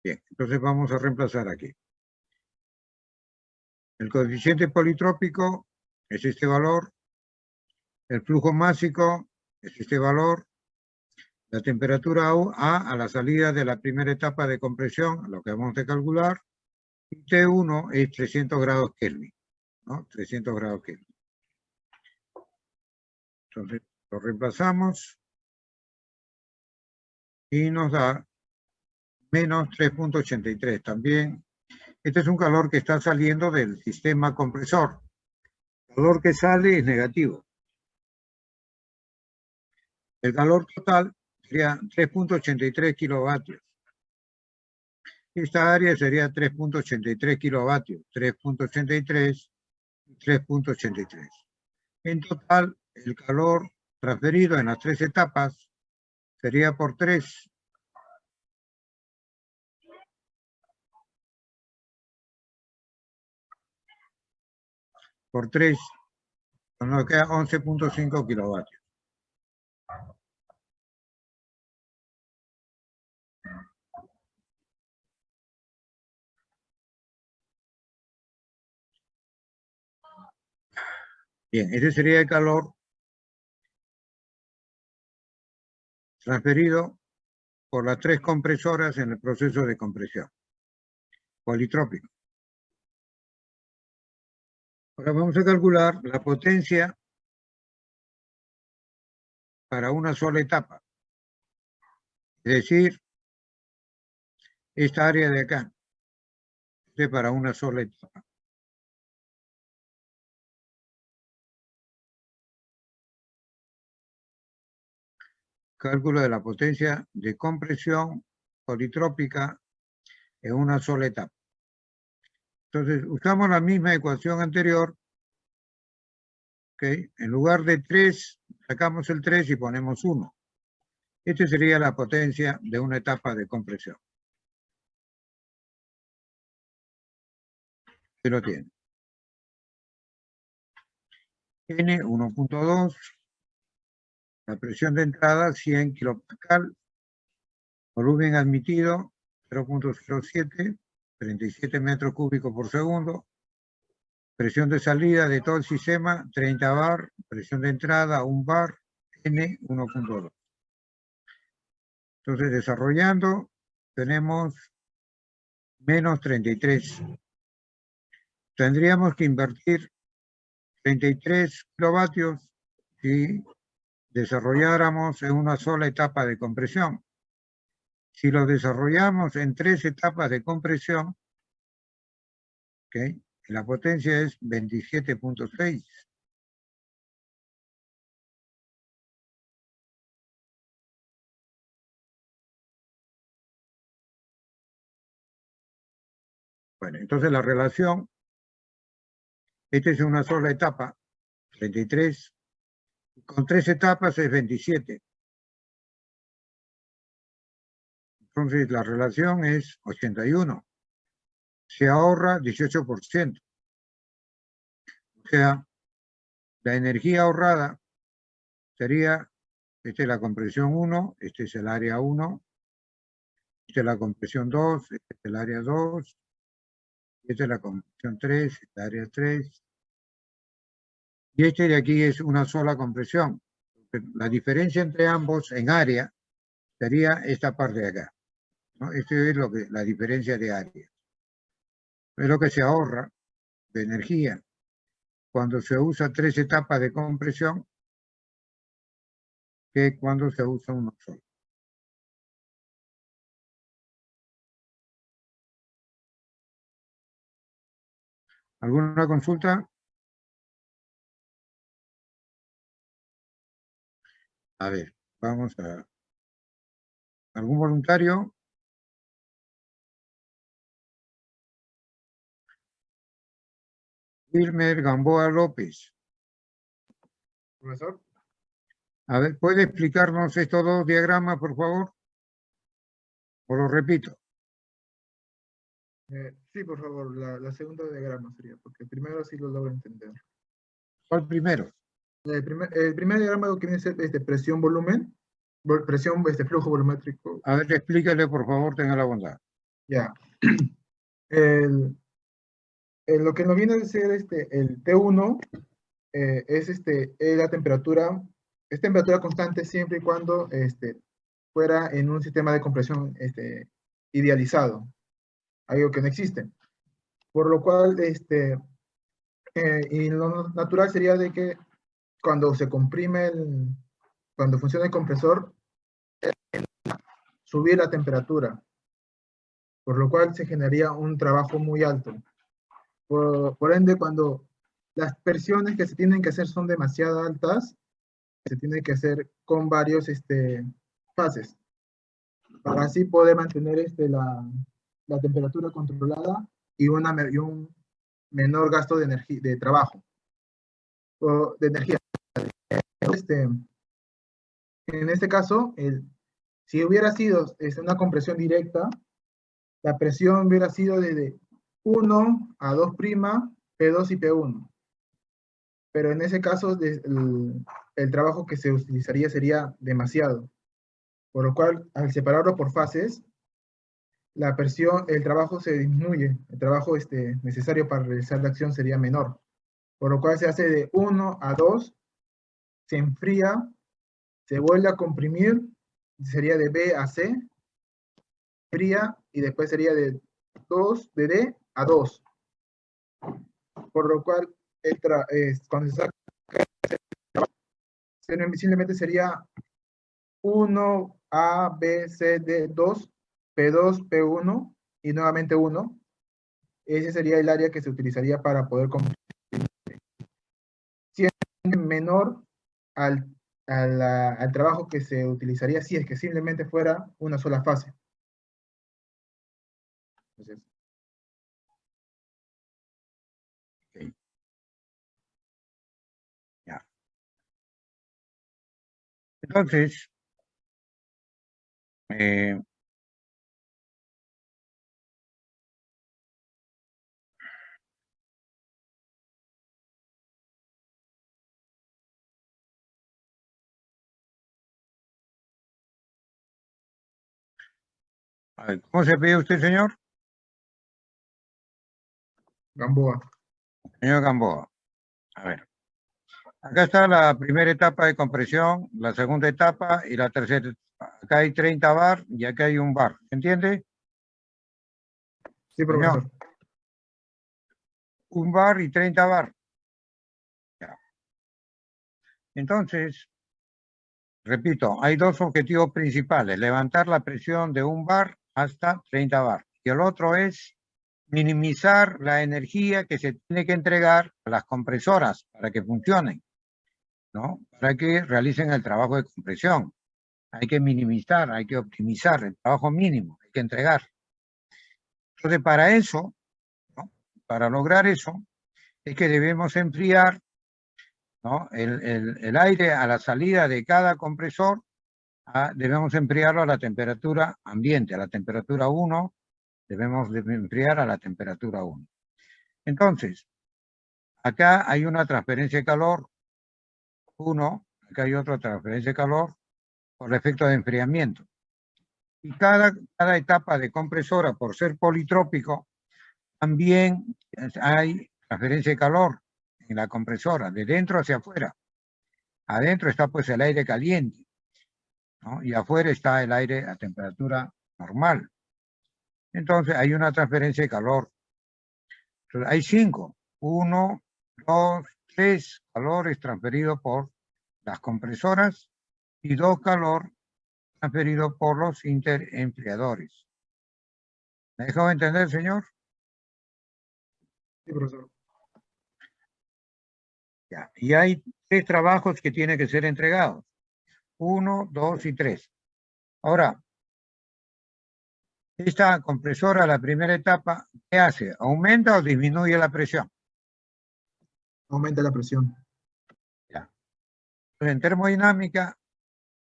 Bien, entonces vamos a reemplazar aquí. El coeficiente politrópico es este valor. El flujo másico es este valor. La temperatura A a la salida de la primera etapa de compresión, lo que vamos a calcular. Y T1 es 300 grados Kelvin, ¿no? 300 grados Kelvin. Entonces lo reemplazamos y nos da menos 3.83. También, este es un calor que está saliendo del sistema compresor. El calor que sale es negativo. El calor total sería 3.83 kilovatios. Esta área sería 3.83 kilovatios. 3.83, 3.83. En total, el calor transferido en las tres etapas sería por 3. Por 3, nos queda 11.5 kilovatios. Bien, ese sería el calor transferido por las tres compresoras en el proceso de compresión politrópico. Ahora vamos a calcular la potencia para una sola etapa. Es decir, esta área de acá, es para una sola etapa. Cálculo de la potencia de compresión politrópica en una sola etapa. Entonces, usamos la misma ecuación anterior. ¿Okay? En lugar de 3, sacamos el 3 y ponemos 1. Esta sería la potencia de una etapa de compresión. Se lo tiene. N 1.2. La presión de entrada 100 kilopascal. Volumen admitido 0.07. 37 metros cúbicos por segundo. Presión de salida de todo el sistema 30 bar. Presión de entrada 1 bar. N 1.2. Entonces, desarrollando, tenemos menos 33. Tendríamos que invertir 33 kilovatios si desarrolláramos en una sola etapa de compresión. Si lo desarrollamos en 3 etapas de compresión, ¿okay? La potencia es 27.6. Bueno, entonces la relación, esta es una sola etapa, 33, con 3 etapas es 27. Entonces la relación es 81. Se ahorra 18%. O sea, la energía ahorrada sería, esta es la compresión 1, este es el área 1, esta es la compresión 2, este es el área 2, esta es la compresión 3, el área 3, y este de aquí es una sola compresión. La diferencia entre ambos en área sería esta parte de acá, ¿no? Esto es la diferencia de área. Es lo que se ahorra de energía cuando se usa 3 etapas de compresión que cuando se usa uno solo. ¿Alguna consulta? A ver, vamos a... ¿Algún voluntario? Wilmer Gamboa López. Profesor. A ver, ¿puede explicarnos estos dos diagramas, por favor? O lo repito. Sí, por favor, la segunda diagrama sería, porque el primero sí lo logro entender. ¿Cuál primero? El primer diagrama lo que viene a ser presión-volumen, presión, flujo volumétrico. A ver, explícale, por favor, tenga la bondad. Ya. Lo que nos viene a ser el T1 es la temperatura, es temperatura constante siempre y cuando fuera en un sistema de compresión idealizado, algo que no existe. Por lo cual, y lo natural sería de que cuando se comprime cuando funciona el compresor, subir la temperatura, por lo cual se generaría un trabajo muy alto. Por ende, cuando las presiones que se tienen que hacer son demasiado altas, se tiene que hacer con varios fases, para así poder mantener la temperatura controlada y un menor gasto de energía, de trabajo, o de energía. En este caso, si hubiera sido una compresión directa, la presión hubiera sido de 1 a 2', P2 y P1. Pero en ese caso, el trabajo que se utilizaría sería demasiado. Por lo cual, al separarlo por fases, la presión, el trabajo se disminuye. El trabajo necesario para realizar la acción sería menor. Por lo cual se hace de 1 a 2, se enfría, se vuelve a comprimir, sería de B a C, fría, y después sería de D a 2. Por lo cual, cuando se saca, simplemente sería 1, A, B, C, D, 2, P2, P1, y nuevamente 1. Ese sería el área que se utilizaría para poder comprimir. Siendo menor al trabajo que se utilizaría si es que simplemente fuera una sola fase. Entonces, Ok. Ya. Entonces, a ver, ¿cómo se pide usted, señor? Gamboa. Señor Gamboa. A ver. Acá está la primera etapa de compresión, la segunda etapa y la tercera etapa. Acá hay 30 bar y acá hay un bar. ¿Se entiende? Sí, profesor. Un bar y 30 bar. Ya. Entonces, repito, hay dos objetivos principales. Levantar la presión de un bar hasta 30 bar. Y el otro es minimizar la energía que se tiene que entregar a las compresoras para que funcionen, ¿no? Para que realicen el trabajo de compresión. Hay que minimizar, hay que optimizar el trabajo mínimo, hay que entregar. Entonces, para eso, ¿no? Para lograr eso, es que debemos enfriar, ¿no? el aire a la salida de cada compresor, debemos enfriarlo a la temperatura ambiente, a la temperatura 1, debemos enfriar a la temperatura 1. Entonces, acá hay una transferencia de calor, 1, acá hay otra transferencia de calor por efecto de enfriamiento. Y cada etapa de compresora, por ser politrópico, también hay transferencia de calor en la compresora, de dentro hacia afuera. Adentro está pues el aire caliente, ¿no? Y afuera está el aire a temperatura normal. Entonces hay una transferencia de calor. Entonces, hay 5. 1, 2, 3 calores transferidos por las compresoras y 2 calor transferido por los interenfriadores. ¿Me dejó entender, señor? Sí, profesor. Ya. Y hay 3 trabajos que tienen que ser entregados. 1, 2 y 3. Ahora, esta compresora, la primera etapa, ¿qué hace? ¿Aumenta o disminuye la presión? Aumenta la presión. Ya. Entonces, en termodinámica,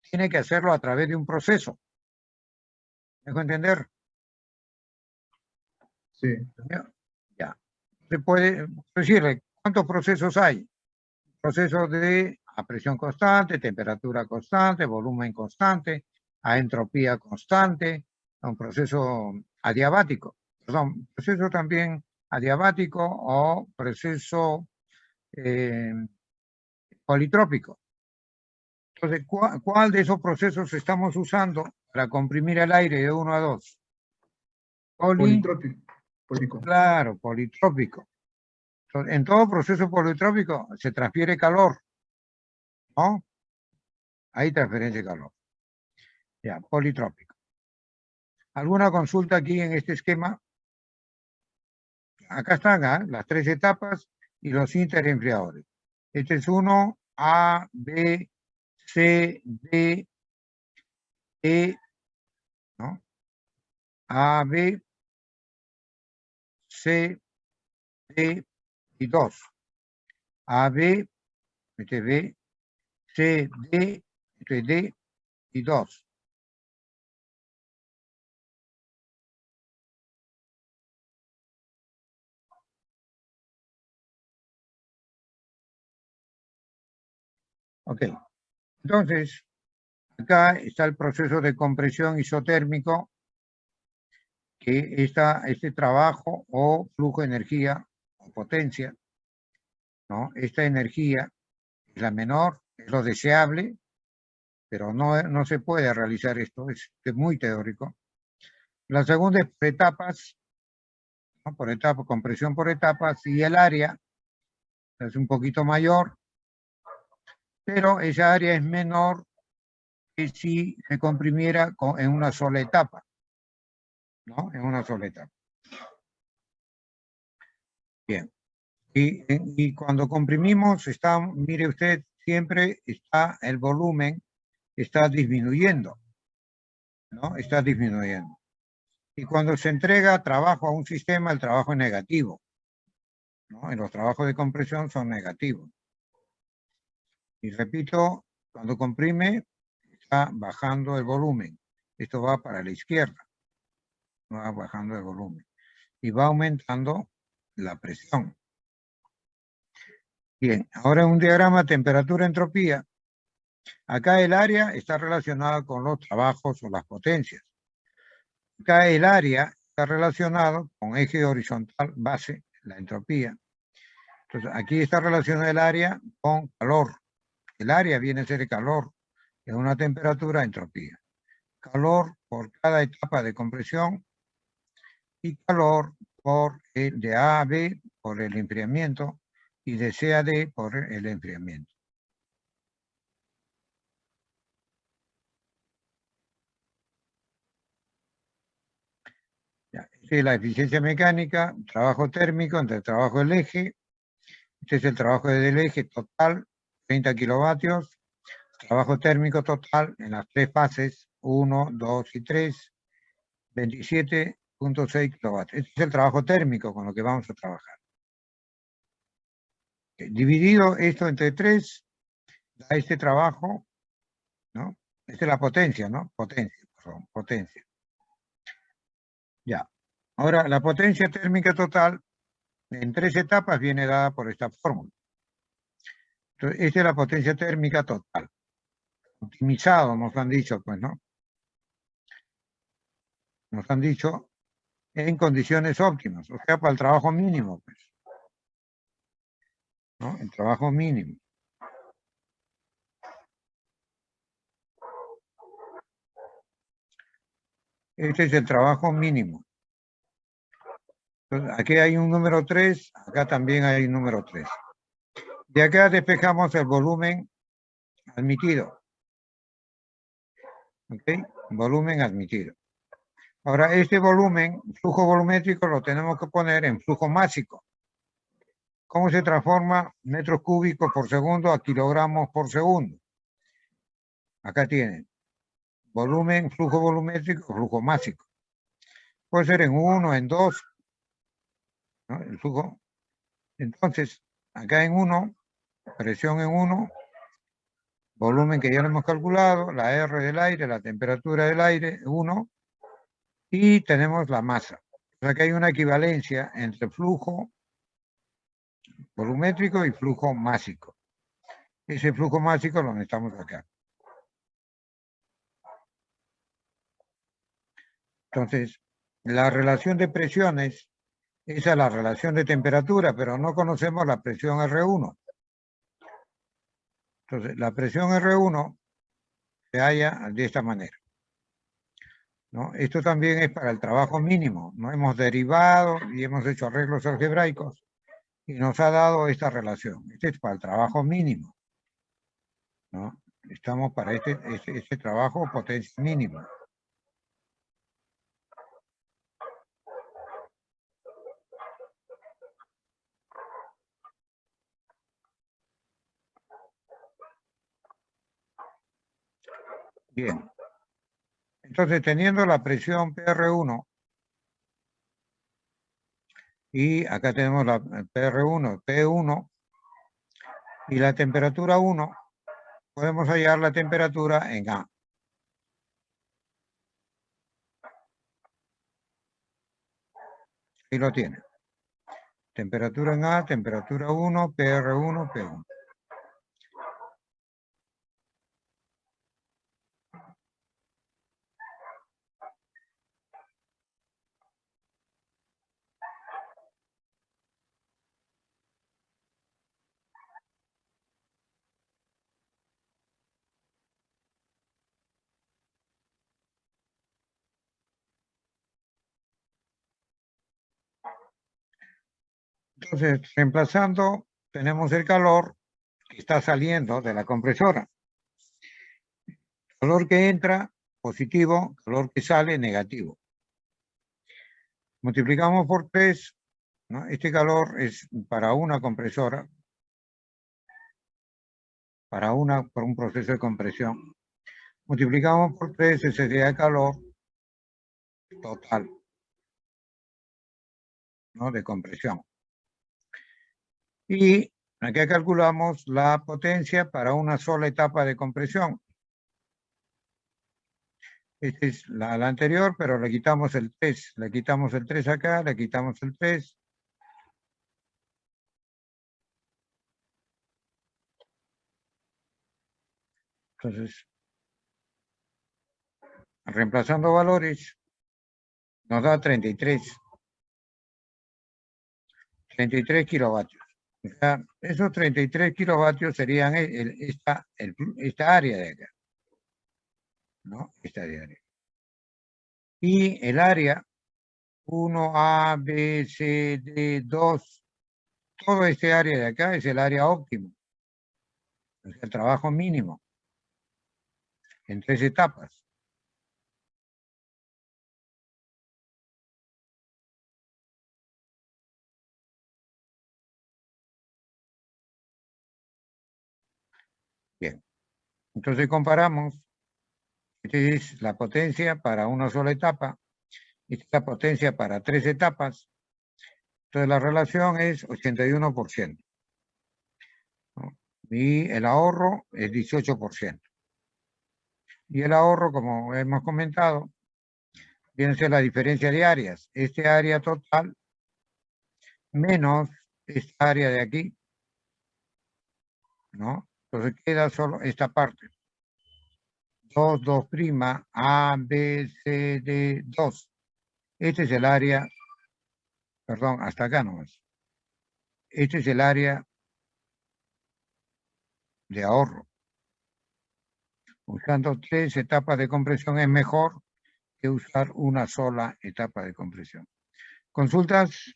tiene que hacerlo a través de un proceso. ¿Me dejo entender? Sí. Ya. Se puede decirle, ¿cuántos procesos hay? Procesos a presión constante, temperatura constante, volumen constante, a entropía constante, un proceso adiabático, perdón, proceso también adiabático o proceso politrópico. Entonces, ¿cuál de esos procesos estamos usando para comprimir el aire de 1 a 2? Politrópico. Claro, politrópico. Entonces, en todo proceso politrópico se transfiere calor, ¿no? Hay transferencia de calor. Ya, politrópico. ¿Alguna consulta aquí en este esquema? Acá están las 3 etapas y los interenfriadores. Este es 1, A, B, C, D, E, ¿no? A, B, C, D y 2. A, B, este B, C, D, este D y 2. Ok, entonces, acá está el proceso de compresión isotérmico, que este trabajo o flujo de energía o potencia, ¿no? Esta energía es la menor, es lo deseable, pero no se puede realizar esto, es muy teórico. La segunda es por etapas, ¿no? Por etapas, compresión por etapas, y el área es un poquito mayor, pero esa área es menor que si se comprimiera en una sola etapa, ¿no? En una sola etapa. Bien. Y cuando comprimimos, mire usted, siempre está el volumen, está disminuyendo, ¿no? Está disminuyendo. Y cuando se entrega trabajo a un sistema, el trabajo es negativo, ¿no? En los trabajos de compresión son negativos. Y repito, cuando comprime, está bajando el volumen. Esto va para la izquierda, va bajando el volumen. Y va aumentando la presión. Bien, ahora un diagrama temperatura-entropía. Acá el área está relacionada con los trabajos o las potencias. Acá el área está relacionado con eje horizontal base, la entropía. Entonces, aquí está relacionado el área con calor. El área viene a ser el calor en una temperatura, entropía. Calor por cada etapa de compresión y calor por el de A a B por el enfriamiento y de C a D por el enfriamiento. Ya, esta es la eficiencia mecánica, trabajo térmico entre el trabajo del eje. Este es el trabajo del eje total, 30 kilovatios. Trabajo térmico total en las 3 fases, 1, 2 y 3, 27.6 kilovatios. Este es el trabajo térmico con lo que vamos a trabajar. Dividido esto entre 3, da este trabajo, ¿no? Esta es la potencia, ¿no? Potencia. Ya. Ahora, la potencia térmica total en 3 etapas viene dada por esta fórmula. Entonces, esta es la potencia térmica total. Optimizado, nos han dicho, pues, ¿no? Nos han dicho en condiciones óptimas, o sea, para el trabajo mínimo, pues. ¿No? El trabajo mínimo. Este es el trabajo mínimo. Entonces, aquí hay un número 3, acá también hay un número 3. De acá despejamos el volumen admitido. ¿Ok? Volumen admitido. Ahora, este volumen, flujo volumétrico, lo tenemos que poner en flujo másico. ¿Cómo se transforma metros cúbicos por segundo a kilogramos por segundo? Acá tienen. Volumen, flujo volumétrico, flujo másico. Puede ser en 1, en 2, ¿no? El flujo. Entonces, acá en 1, presión en 1, volumen que ya lo hemos calculado, la R del aire, la temperatura del aire, 1, y tenemos la masa. O sea que hay una equivalencia entre flujo volumétrico y flujo másico. Ese flujo másico lo necesitamos acá. Entonces, la relación de presiones, esa es la relación de temperatura, pero no conocemos la presión R1. Entonces, la presión R1 se halla de esta manera, ¿no? Esto también es para el trabajo mínimo, ¿no? Hemos derivado y hemos hecho arreglos algebraicos y nos ha dado esta relación. Este es para el trabajo mínimo, ¿no? Estamos para este trabajo potencia mínima. Bien. Entonces, teniendo la presión PR1, y acá tenemos la PR1, P1, y la temperatura 1, podemos hallar la temperatura en A. Ahí lo tiene. Temperatura en A, temperatura 1, PR1, P1. Entonces, reemplazando, tenemos el calor que está saliendo de la compresora. Calor que entra, positivo, calor que sale, negativo. Multiplicamos por 3, ¿no? Este calor es para una compresora, por un proceso de compresión. Multiplicamos por 3, ese sería el calor total, ¿no? De compresión. Y aquí calculamos la potencia para una sola etapa de compresión. Esta es la anterior, pero le quitamos el 3. Le quitamos el 3 acá, le quitamos el 3. Entonces, reemplazando valores, nos da 33. 33 kilovatios. O sea, esos 33 kilovatios serían esta área de acá, ¿no? Esta área. Y el área 1A, B, C, D, 2, todo este área de acá es el área óptima. Es el trabajo mínimo en 3 etapas. Bien. Entonces comparamos. Esta es la potencia para una sola etapa. Esta es la potencia para 3 etapas. Entonces la relación es 81%. ¿No? Y el ahorro es 18%. Y el ahorro, como hemos comentado, viene a ser la diferencia de áreas. Este área total menos esta área de aquí, ¿no? Entonces queda solo esta parte. 2, 2', A, B, C, D, 2. Este es el área, perdón, hasta acá nomás. Este es el área de ahorro. Usando 3 etapas de compresión es mejor que usar una sola etapa de compresión. ¿Consultas?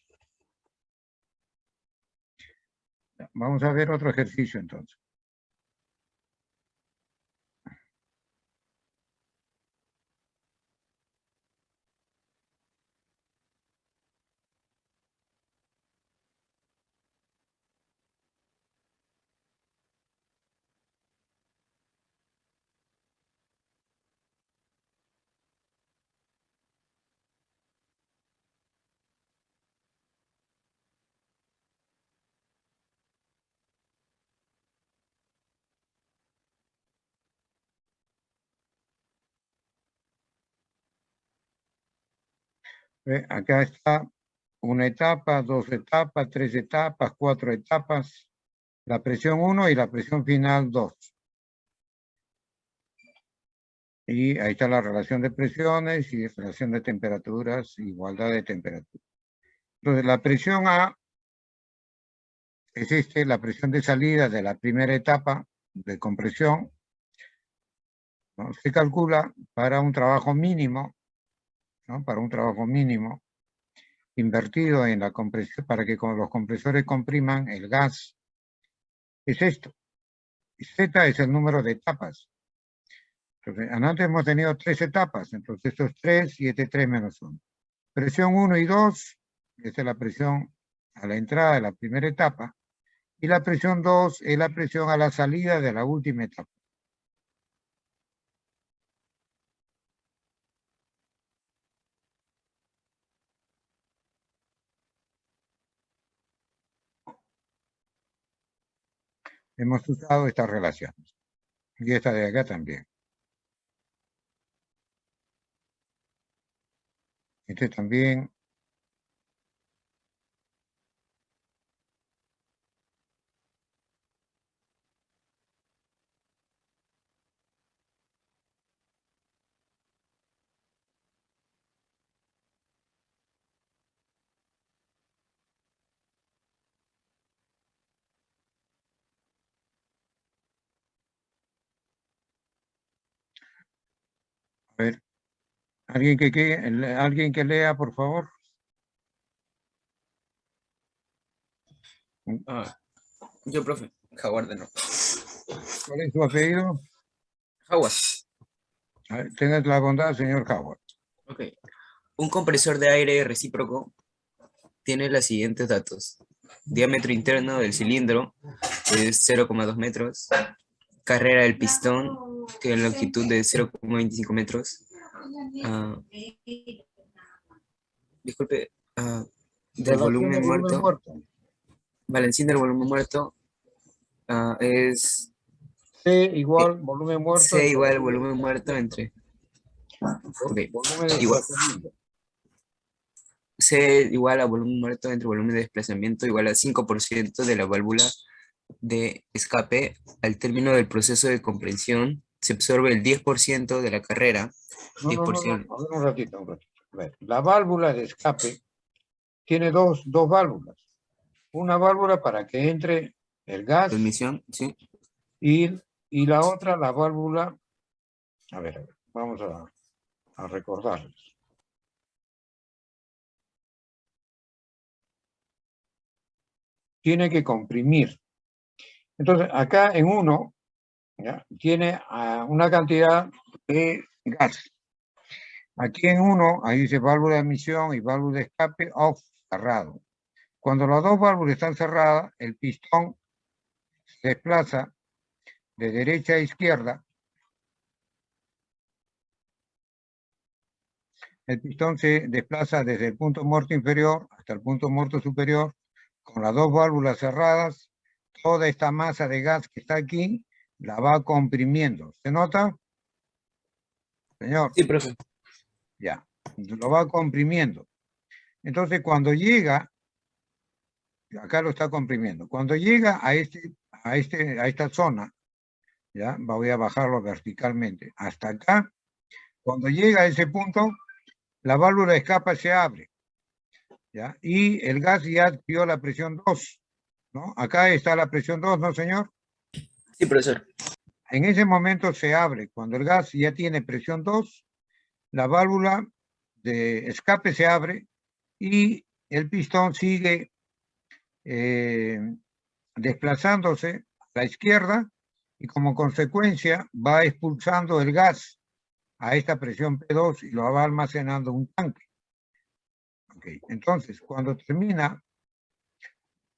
Vamos a ver otro ejercicio entonces. Acá está una etapa, 2 etapas, 3 etapas, 4 etapas, la presión 1 y la presión final 2. Y ahí está la relación de presiones y relación de temperaturas, igualdad de temperatura. Entonces, la presión A es la presión de salida de la primera etapa de compresión, ¿no? Se calcula para un trabajo mínimo, ¿no? Para un trabajo mínimo invertido en la compresión, para que los compresores compriman el gas, es esto. Z es el número de etapas. Entonces, antes hemos tenido 3 etapas, entonces esto es 3 y este es 3 menos 1. Presión 1 y 2, esta es la presión a la entrada de la primera etapa, y la presión 2 es la presión a la salida de la última etapa. Hemos usado estas relaciones. Y esta de acá también. Este también. A ver, alguien que lea, por favor. Yo, profe. Howard de nuevo. ¿Cuál es su apellido? Howard. A ver, tenga la bondad, señor Howard. Ok. Un compresor de aire recíproco tiene los siguientes datos. Diámetro interno del cilindro es 0,2 metros. Carrera del pistón tiene longitud de 0,25 metros. Disculpe, del volumen muerto. Balancín del volumen muerto es C igual volumen muerto. C igual volumen muerto entre... Okay. Volumen de Igual. desplazamiento. C igual a volumen muerto entre volumen de desplazamiento igual a 5% de la válvula de escape. Al término del proceso de compresión se absorbe el 10% de la carrera. No. 10%. A ver, un ratito. A ver, la válvula de escape tiene dos válvulas. Una válvula para que entre el gas Admisión, sí. y la otra, la válvula. A ver, vamos a recordarles. Tiene que comprimir. Entonces, acá en uno, ¿ya? Tiene una cantidad de gas. Aquí en uno, ahí dice válvula de admisión y válvula de escape off, cerrado. Cuando las dos válvulas están cerradas, el pistón se desplaza de derecha a izquierda. El pistón se desplaza desde el punto muerto inferior hasta el punto muerto superior, con las dos válvulas cerradas. Toda esta masa de gas que está aquí la va comprimiendo. ¿Se nota? Señor. Sí, profe. Ya, lo va comprimiendo. Entonces, cuando llega, acá lo está comprimiendo. Cuando llega a esta zona, ya, voy a bajarlo verticalmente, hasta acá, cuando llega a ese punto, la válvula de escape se abre, ¿ya? Y el gas ya dio la presión 2, ¿no? Acá está la presión 2, ¿no, señor? Sí, profesor. En ese momento se abre. Cuando el gas ya tiene presión 2, la válvula de escape se abre y el pistón sigue desplazándose a la izquierda y como consecuencia va expulsando el gas a esta presión P2 y lo va almacenando en un tanque. Okay. Entonces, cuando termina,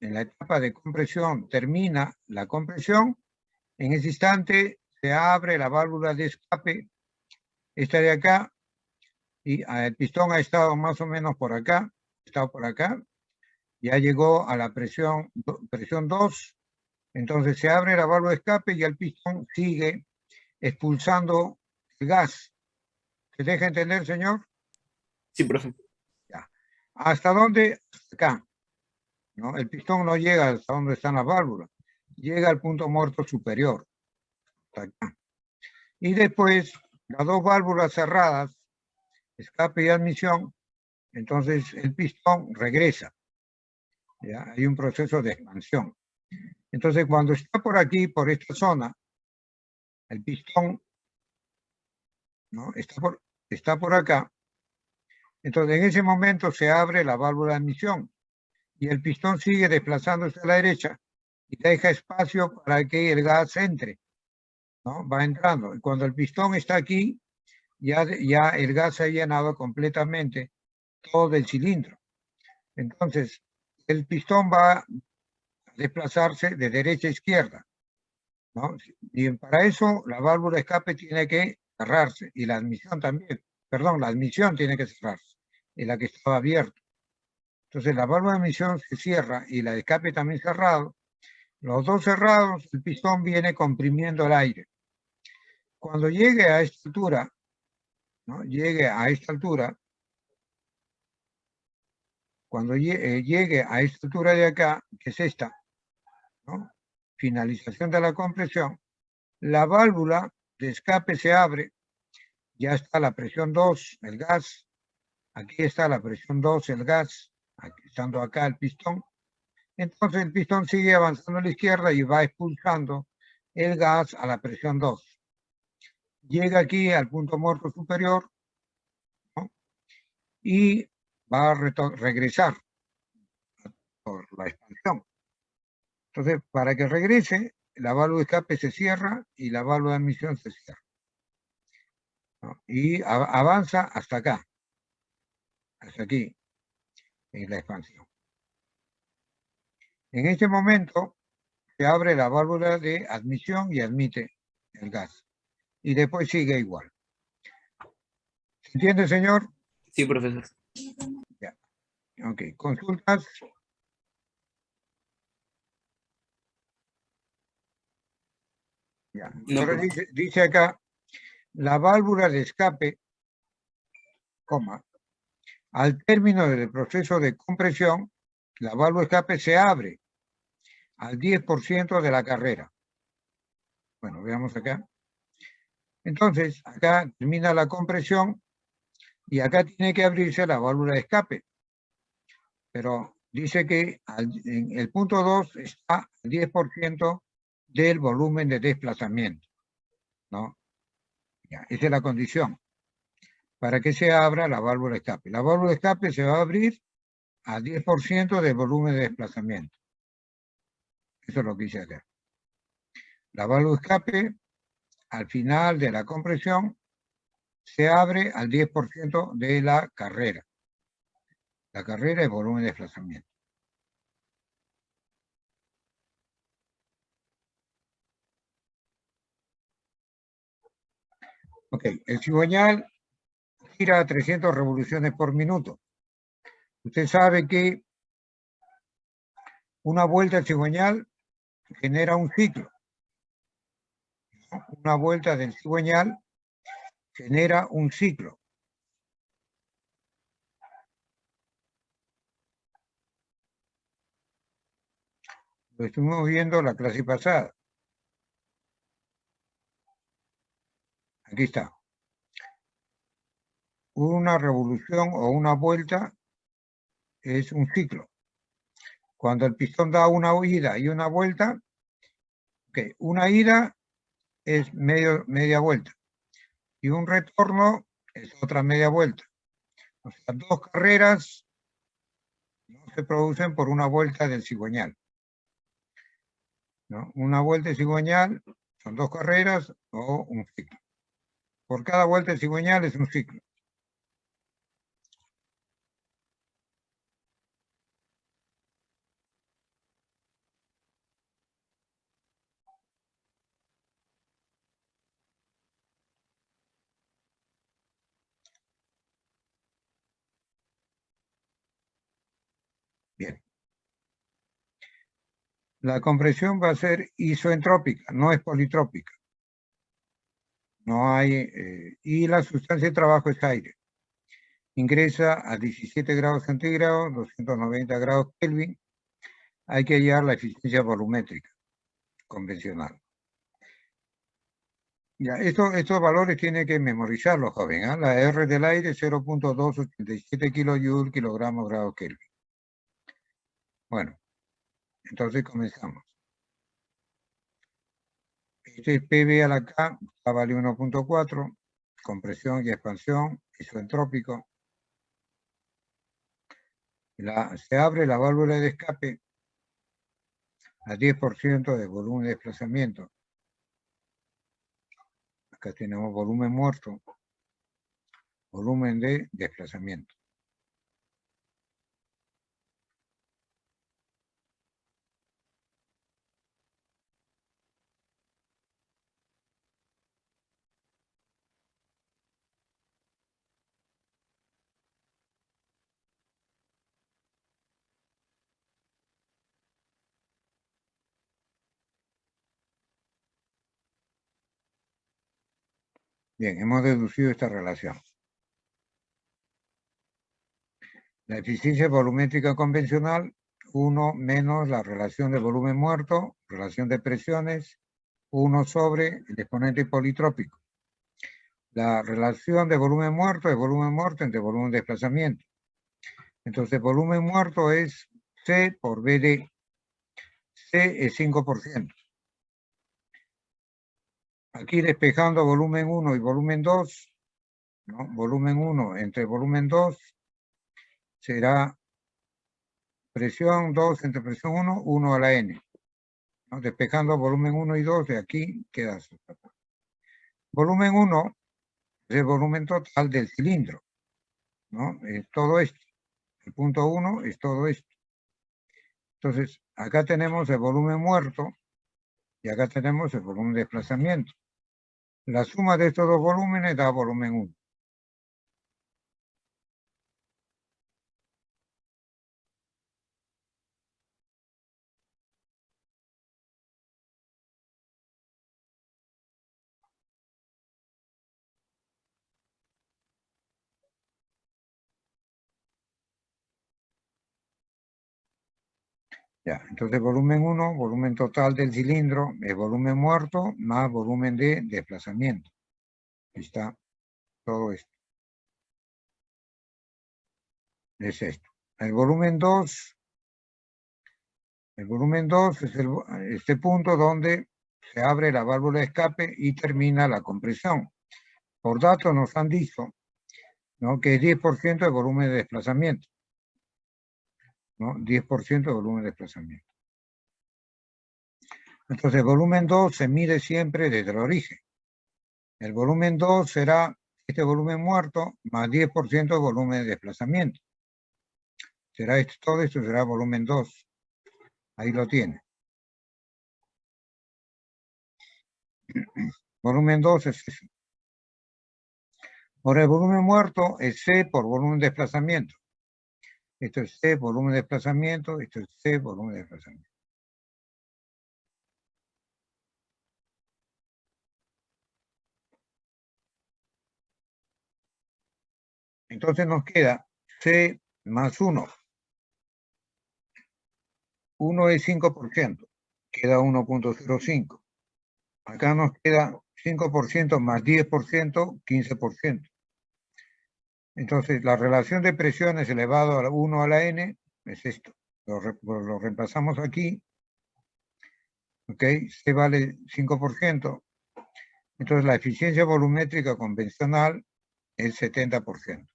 en la etapa de compresión, termina la compresión, en ese instante se abre la válvula de escape, esta de acá, y el pistón ha estado más o menos por acá, estado por acá, ya llegó a la presión 2, entonces se abre la válvula de escape y el pistón sigue expulsando el gas. ¿Se deja entender, señor? Sí, profe. Ya. ¿Hasta dónde? Acá. ¿No? El pistón no llega hasta donde están las válvulas, llega al punto muerto superior. Hasta acá. Y después las dos válvulas cerradas, escape y admisión, entonces el pistón regresa. ¿Ya? Hay un proceso de expansión. Entonces, cuando está por aquí, por esta zona, el pistón, ¿no? está por acá. Entonces, en ese momento se abre la válvula de admisión y el pistón sigue desplazándose a la derecha y deja espacio para que el gas entre, ¿no? Va entrando. Y cuando el pistón está aquí, ya el gas se ha llenado completamente todo el cilindro. Entonces, el pistón va a desplazarse de derecha a izquierda, ¿no? Y para eso la válvula de escape tiene que cerrarse y la admisión también. Perdón, la admisión tiene que cerrarse, en la que estaba abierta. Entonces la válvula de admisión se cierra y la de escape también cerrado. Los dos cerrados, el pistón viene comprimiendo el aire. Cuando llegue a esta altura, ¿no? Llegue a esta altura, cuando llegue a esta altura de acá, que es esta, ¿no? Finalización de la compresión, la válvula de escape se abre, ya está la presión 2, el gas, aquí está la presión 2, el gas, aquí, estando acá el pistón. Entonces el pistón sigue avanzando a la izquierda y va expulsando el gas a la presión 2. Llega aquí al punto muerto superior, ¿no? Y va a regresar por la expansión. Entonces, para que regrese, la válvula de escape se cierra y la válvula de admisión se cierra, ¿no? Y avanza hasta acá, hasta aquí, en la expansión. En este momento se abre la válvula de admisión y admite el gas. Y después sigue igual. ¿Se entiende, señor? Sí, profesor. Ya. Ok, consultas. Ya. No, Ahora profe. dice acá, la válvula de escape, coma, al término del proceso de compresión, la válvula de escape se abre al 10% de la carrera. Bueno, veamos acá. Entonces, acá termina la compresión y acá tiene que abrirse la válvula de escape. Pero dice que en el punto 2 está al 10% del volumen de desplazamiento, ¿no? Ya, esa es la condición para que se abra la válvula de escape. La válvula de escape se va a abrir al 10% del volumen de desplazamiento. Eso es lo que dice acá. La válvula de escape, al final de la compresión, se abre al 10% de la carrera. La carrera es volumen de desplazamiento. Ok, el cigüeñal gira a 300 revoluciones por minuto. Usted sabe que una vuelta al cigüeñal genera un ciclo. Una vuelta del cigüeñal genera un ciclo. Lo estuvimos viendo la clase pasada. Aquí está. Una revolución o una vuelta es un ciclo. Cuando el pistón da una ida y una vuelta, okay, una ida es media vuelta y un retorno es otra media vuelta. O sea, dos carreras no se producen por una vuelta del cigüeñal, ¿no? Una vuelta de cigüeñal son dos carreras o un ciclo. Por cada vuelta de cigüeñal es un ciclo. Bien. La compresión va a ser isoentrópica, no es politrópica. No hay, y la sustancia de trabajo es aire. Ingresa a 17 grados centígrados, 290 grados Kelvin. Hay que hallar la eficiencia volumétrica convencional. Ya, estos valores tiene que memorizarlos, joven. ¿Ah? La R del aire 0.287 kilojoule, kilogramos, grado Kelvin. Bueno, entonces comenzamos. Este es PV a la K, K vale 1.4, compresión y expansión, isoentrópico. Se abre la válvula de escape a 10% de volumen de desplazamiento. Acá tenemos volumen muerto, volumen de desplazamiento. Bien, hemos deducido esta relación. La eficiencia volumétrica convencional, 1 menos la relación de volumen muerto, relación de presiones, 1 sobre el exponente politrópico. La relación de volumen muerto es volumen muerto entre volumen de desplazamiento. Entonces, volumen muerto es C por BD. C es 5%. Aquí despejando volumen 1 y volumen 2, ¿no? Volumen 1 entre volumen 2 será presión 2 entre presión 1, 1 a la N. ¿No? Despejando volumen 1 y 2, de aquí queda. Volumen 1 es el volumen total del cilindro, ¿no? Es todo esto. El punto 1 es todo esto. Entonces, acá tenemos el volumen muerto y acá tenemos el volumen de desplazamiento. La suma de estos dos volúmenes da volumen 1. Ya, entonces volumen 1, volumen total del cilindro, es volumen muerto más volumen de desplazamiento. Ahí está todo esto. Es esto. El volumen 2 es este punto donde se abre la válvula de escape y termina la compresión. Por datos nos han dicho, ¿no?, que es 10% de volumen de desplazamiento. ¿No? 10% de volumen de desplazamiento. Entonces, el volumen 2 se mide siempre desde el origen. El volumen 2 será este volumen muerto más 10% de volumen de desplazamiento. Será esto, todo esto será volumen 2. Ahí lo tiene. Volumen 2 es eso. Ahora, el volumen muerto es C por volumen de desplazamiento. Esto es C, volumen de desplazamiento. Esto es C, volumen de desplazamiento. Entonces nos queda C más 1. 1 es 5%. Queda 1.05. Acá nos queda 5% más 10%, 15%. Entonces, la relación de presiones elevado a 1 a la n es esto. Lo reemplazamos aquí. ¿Ok? C vale 5%. Entonces, la eficiencia volumétrica convencional es 70%.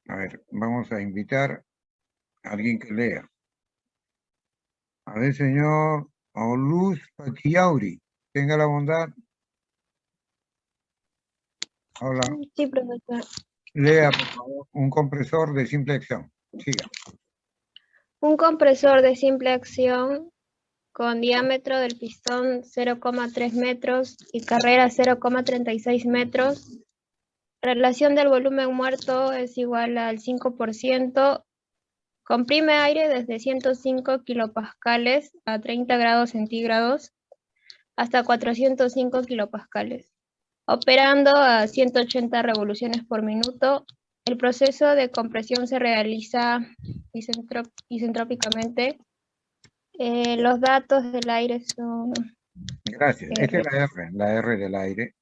A ver, vamos a invitar a alguien que lea. A ver, señor Oluz Paquiauri, tenga la bondad. Hola. Sí, profesor. Lea, por favor, un compresor de simple acción. Siga. Un compresor de simple acción con diámetro del pistón 0,3 metros y carrera 0,36 metros. Relación del volumen muerto es igual al 5% Comprime aire desde 105 kilopascales a 30 grados centígrados hasta 405 kilopascales. Operando a 180 revoluciones por minuto, el proceso de compresión se realiza isentrópicamente. Los datos del aire son... Gracias. Esta es la R del aire.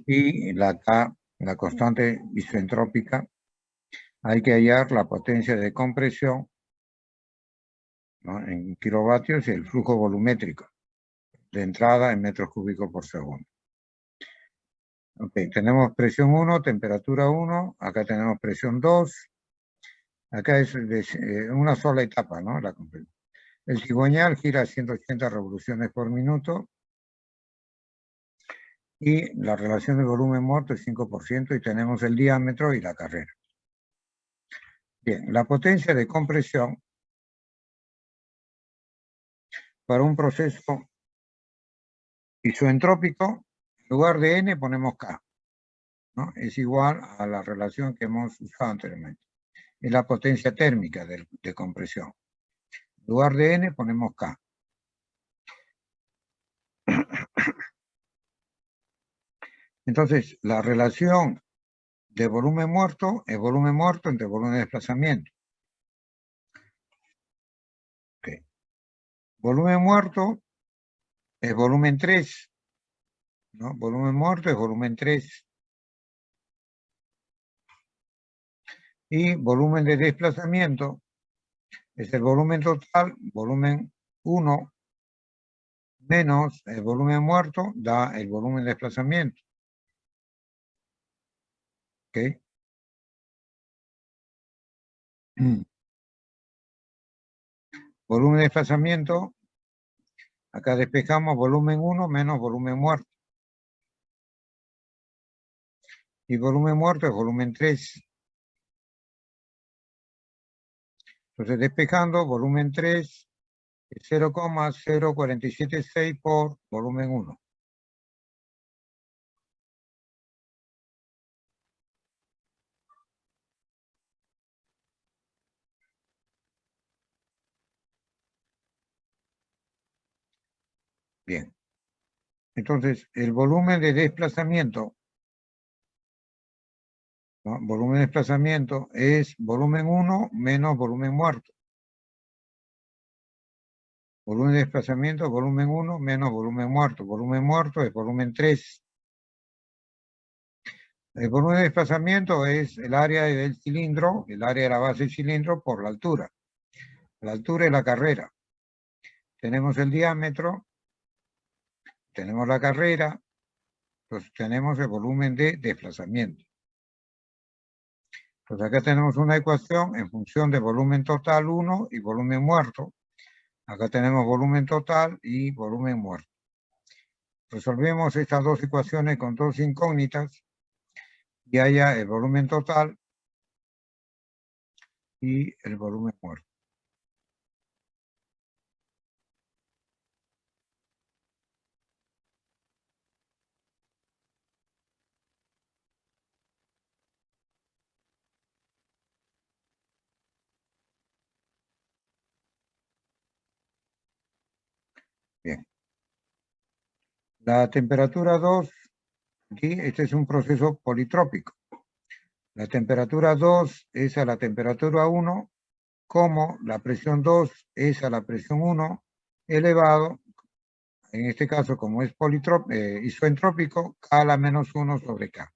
Y la K, la constante isentrópica. Hay que hallar la potencia de compresión, ¿no?, en kilovatios y el flujo volumétrico de entrada en metros cúbicos por segundo. Ok, tenemos presión 1, temperatura 1, acá tenemos presión 2, acá es una sola etapa, ¿no? La compresión. El cigüeñal gira a 180 revoluciones por minuto y la relación de volumen muerto es 5% y tenemos el diámetro y la carrera. Bien, la potencia de compresión para un proceso isoentrópico, en lugar de N ponemos K, ¿no? Es igual a la relación que hemos usado anteriormente. Es la potencia térmica de compresión. En lugar de N ponemos K. Entonces, la relación de volumen muerto es volumen muerto entre volumen de desplazamiento. Okay. Volumen muerto es volumen 3, ¿no? Volumen muerto es volumen 3. Y volumen de desplazamiento es el volumen total, volumen 1, menos el volumen muerto, da el volumen de desplazamiento. ¿Ok? Volumen de desplazamiento, acá despejamos volumen 1 menos volumen muerto. Y volumen muerto es volumen 3. Entonces, despejando, volumen 3 es 0,0476 por volumen 1. Bien. Entonces, el volumen de desplazamiento, ¿no? Volumen de desplazamiento es volumen 1 menos volumen muerto. Volumen de desplazamiento, volumen 1 menos volumen muerto. Volumen muerto es volumen 3. El volumen de desplazamiento es el área del cilindro, el área de la base del cilindro por la altura. La altura es la carrera. Tenemos el diámetro, tenemos la carrera, entonces tenemos el volumen de desplazamiento. Entonces acá tenemos una ecuación en función de volumen total 1 y volumen muerto. Acá tenemos volumen total y volumen muerto. Resolvemos estas dos ecuaciones con dos incógnitas y haya el volumen total y el volumen muerto. Bien. La temperatura 2, aquí, este es un proceso politrópico. La temperatura 2 es a la temperatura 1, como la presión 2 es a la presión 1, elevado, en este caso como es isoentrópico, K a la menos 1 sobre K.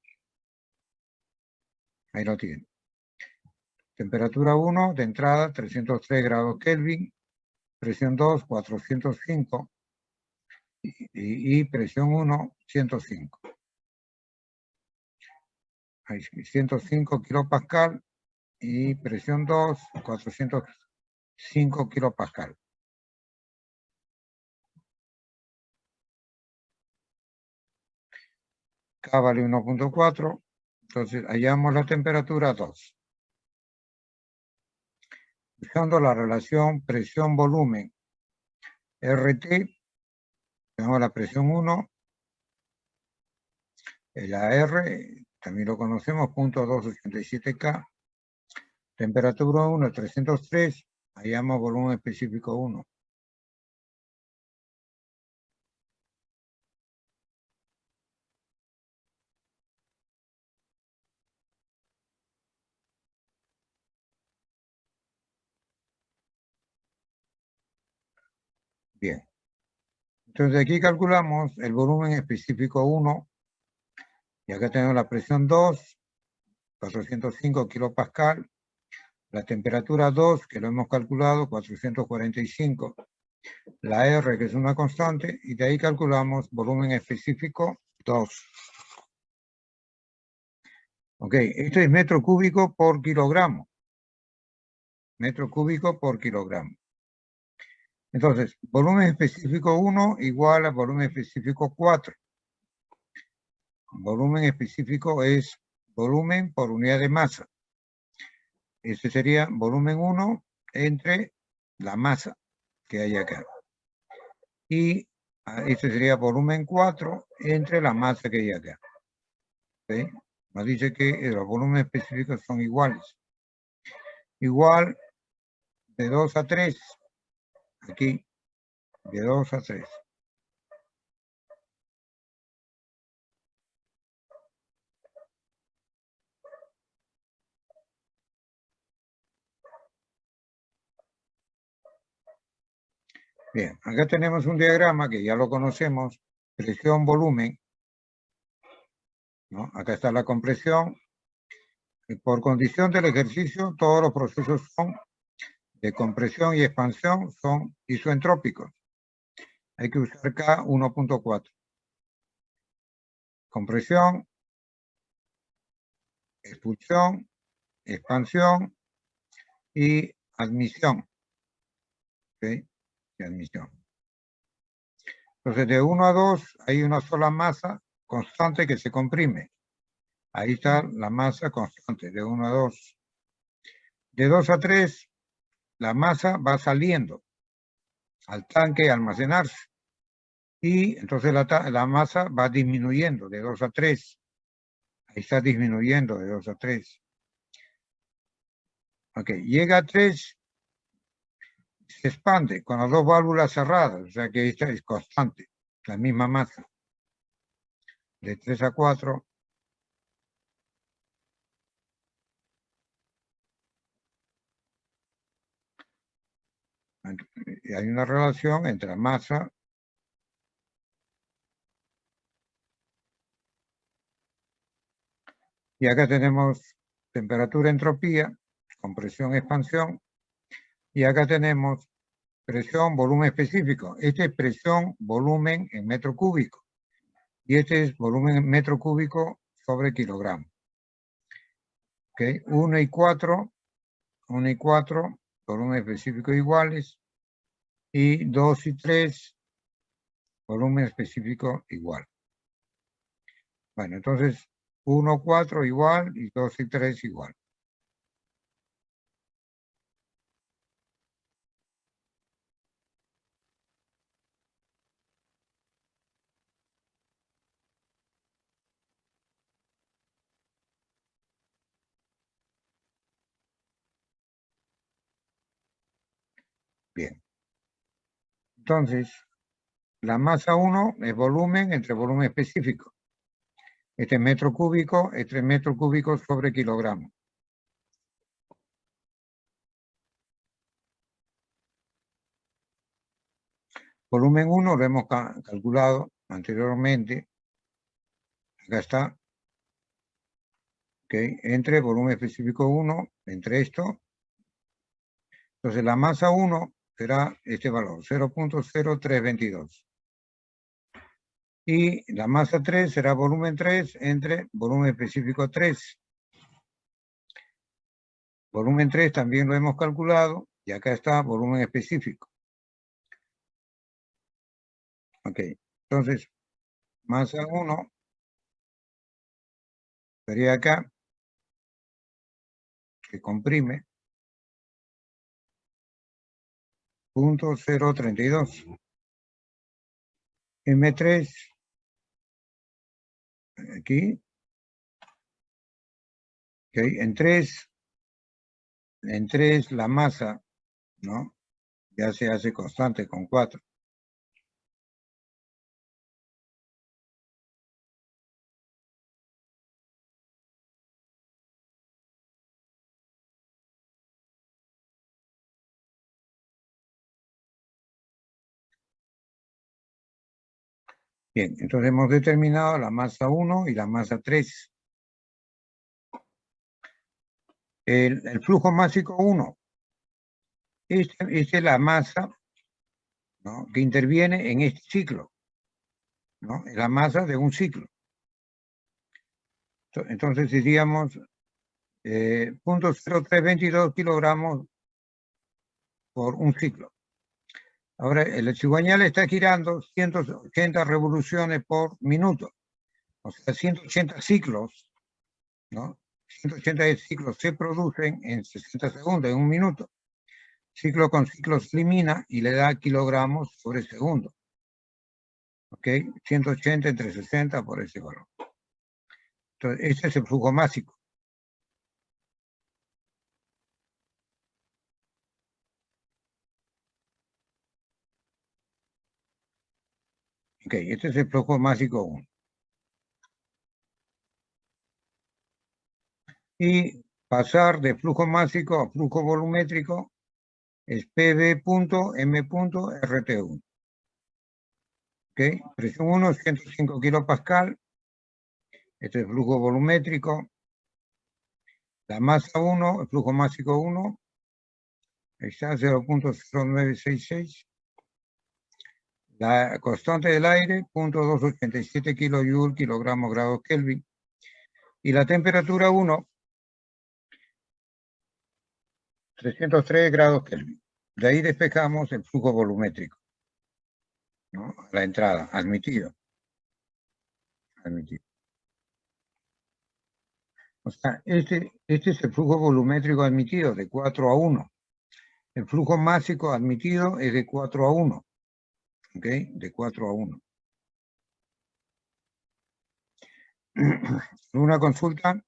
Ahí lo tienen. Temperatura 1 de entrada 303 grados Kelvin, presión 2 405 y presión 1 105. Ahí, 105 kilopascal y presión 2 405 kilopascal. K vale 1.4, entonces hallamos la temperatura 2. Usando la relación presión-volumen RT, tenemos la presión 1, la R, también lo conocemos, 0.287 K, Temperatura 1, 303. Hallamos volumen específico 1. Bien. Entonces aquí calculamos el volumen específico 1. Y acá tenemos la presión 2, 405 kilopascal. La temperatura 2, que lo hemos calculado, 445. La R, que es una constante, y de ahí calculamos volumen específico 2. Ok, esto es metro cúbico por kilogramo. Metro cúbico por kilogramo. Entonces, volumen específico 1 igual a volumen específico 4. Volumen específico es volumen por unidad de masa. Ese sería volumen 1 entre la masa que hay acá. Y este sería volumen 4 entre la masa que hay acá. ¿Sí? Nos dice que los volúmenes específicos son iguales. Igual de 2 a 3. Aquí, de 2 a 3. Bien, acá tenemos un diagrama que ya lo conocemos, presión, volumen, ¿no? Acá está la compresión. Y por condición del ejercicio, todos los procesos son de compresión y expansión son isoentrópicos. Hay que usar K 1.4. Compresión, expulsión, expansión y admisión. ¿Sí? Y admisión. Entonces, de 1 a 2 hay una sola masa constante que se comprime. Ahí está la masa constante, de 1 a 2. De 2 a 3, la masa va saliendo al tanque a almacenarse. Y entonces la masa va disminuyendo de 2 a 3. Ahí está disminuyendo de 2 a 3. Ok, llega a 3, se expande con las dos válvulas cerradas, o sea que esta es constante, la misma masa. De 3 a 4. Hay una relación entre la masa y acá tenemos temperatura, entropía, compresión, expansión, y acá tenemos presión, volumen específico. Este es presión, volumen en metro cúbico, y este es volumen en metro cúbico sobre kilogramo. ¿Okay? 1 y 4, volumen específico iguales, y 2 y 3, volumen específico igual. Bueno, entonces 1, 4 igual y 2 y 3 igual. Bien. Entonces, la masa 1 es volumen entre volumen específico. Este es metro cúbico, este es metro cúbico sobre kilogramo. Volumen 1 lo hemos calculado anteriormente. Acá está. Okay. Entre volumen específico 1, entre esto. Entonces la masa 1 será este valor, 0.0322. Y la masa 3 será volumen 3 entre volumen específico 3. Volumen 3 también lo hemos calculado y acá está volumen específico. Ok, entonces masa 1 sería acá, que comprime, 0.032. M3, aquí, okay, en 3, en 3 la masa, ¿no? Ya se hace constante con 4. Bien, entonces hemos determinado la masa 1 y la masa 3. El flujo másico 1. Esta es la masa, ¿no?, que interviene en este ciclo, ¿no? Es la masa de un ciclo. Entonces diríamos 0.0322 kilogramos por un ciclo. Ahora, el cigüeñal está girando 180 revoluciones por minuto, o sea, 180 ciclos, ¿no? 180 ciclos se producen en 60 segundos, en un minuto. Ciclo con ciclo se elimina y le da kilogramos sobre segundo. ¿Ok? 180 entre 60 por ese valor. Entonces, ese es el flujo másico. Ok, este es el flujo másico 1. Y pasar de flujo másico a flujo volumétrico es PV.M.RT1. ¿Ok? Presión 1, 105 kilopascal. Este es el flujo volumétrico. La masa 1, el flujo másico 1, está 0.0966. La constante del aire, 0.287 kilojoule, kilogramos grados Kelvin. Y la temperatura 1, 303 grados Kelvin. De ahí despejamos el flujo volumétrico, ¿no? La entrada, admitido. Admitido. O sea, este es el flujo volumétrico admitido de 4 a 1. El flujo másico admitido es de 4 a 1. ¿Ok? De 4 a 1. ¿Una consulta?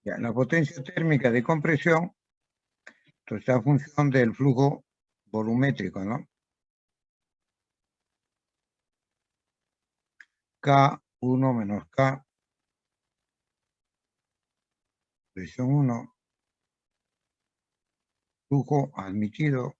Ya, la potencia térmica de compresión, esto está en función del flujo volumétrico, ¿no? K1 menos K, presión 1, flujo admitido,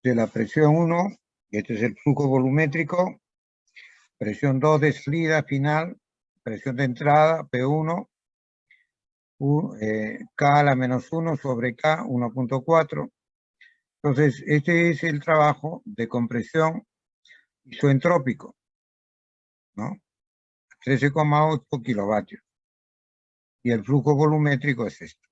de la presión 1, este es el flujo volumétrico, presión 2 de salida final, presión de entrada, P1, K a la menos 1 sobre K, 1.4. Entonces, este es el trabajo de compresión isoentrópico, ¿no? 13,8 kilovatios. Y el flujo volumétrico es esto.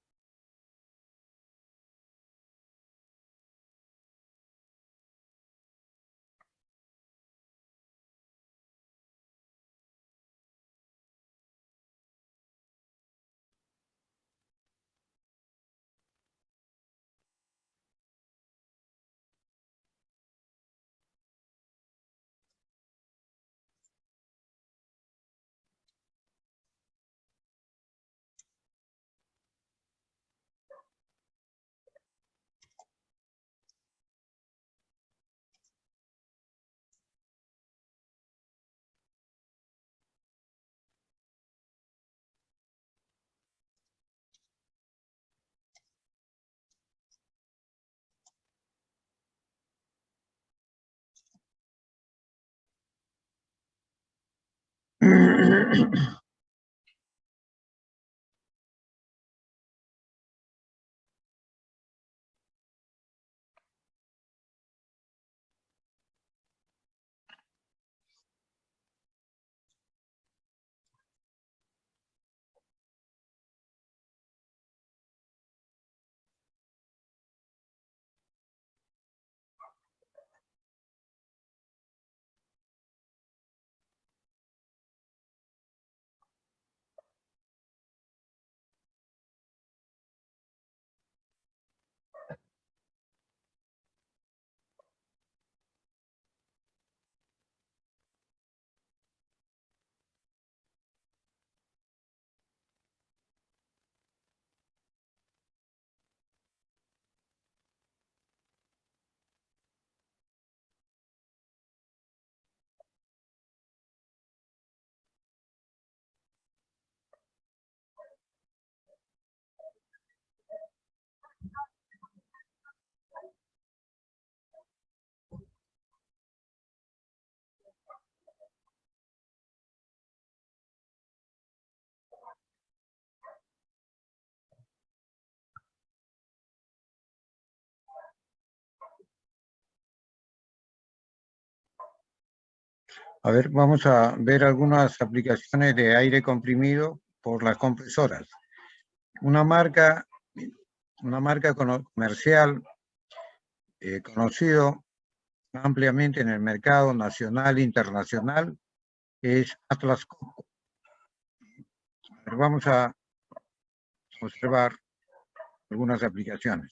A ver, vamos a ver algunas aplicaciones de aire comprimido por las compresoras. Una marca comercial conocido ampliamente en el mercado nacional e internacional es Atlas Copco. A ver, vamos a observar algunas aplicaciones.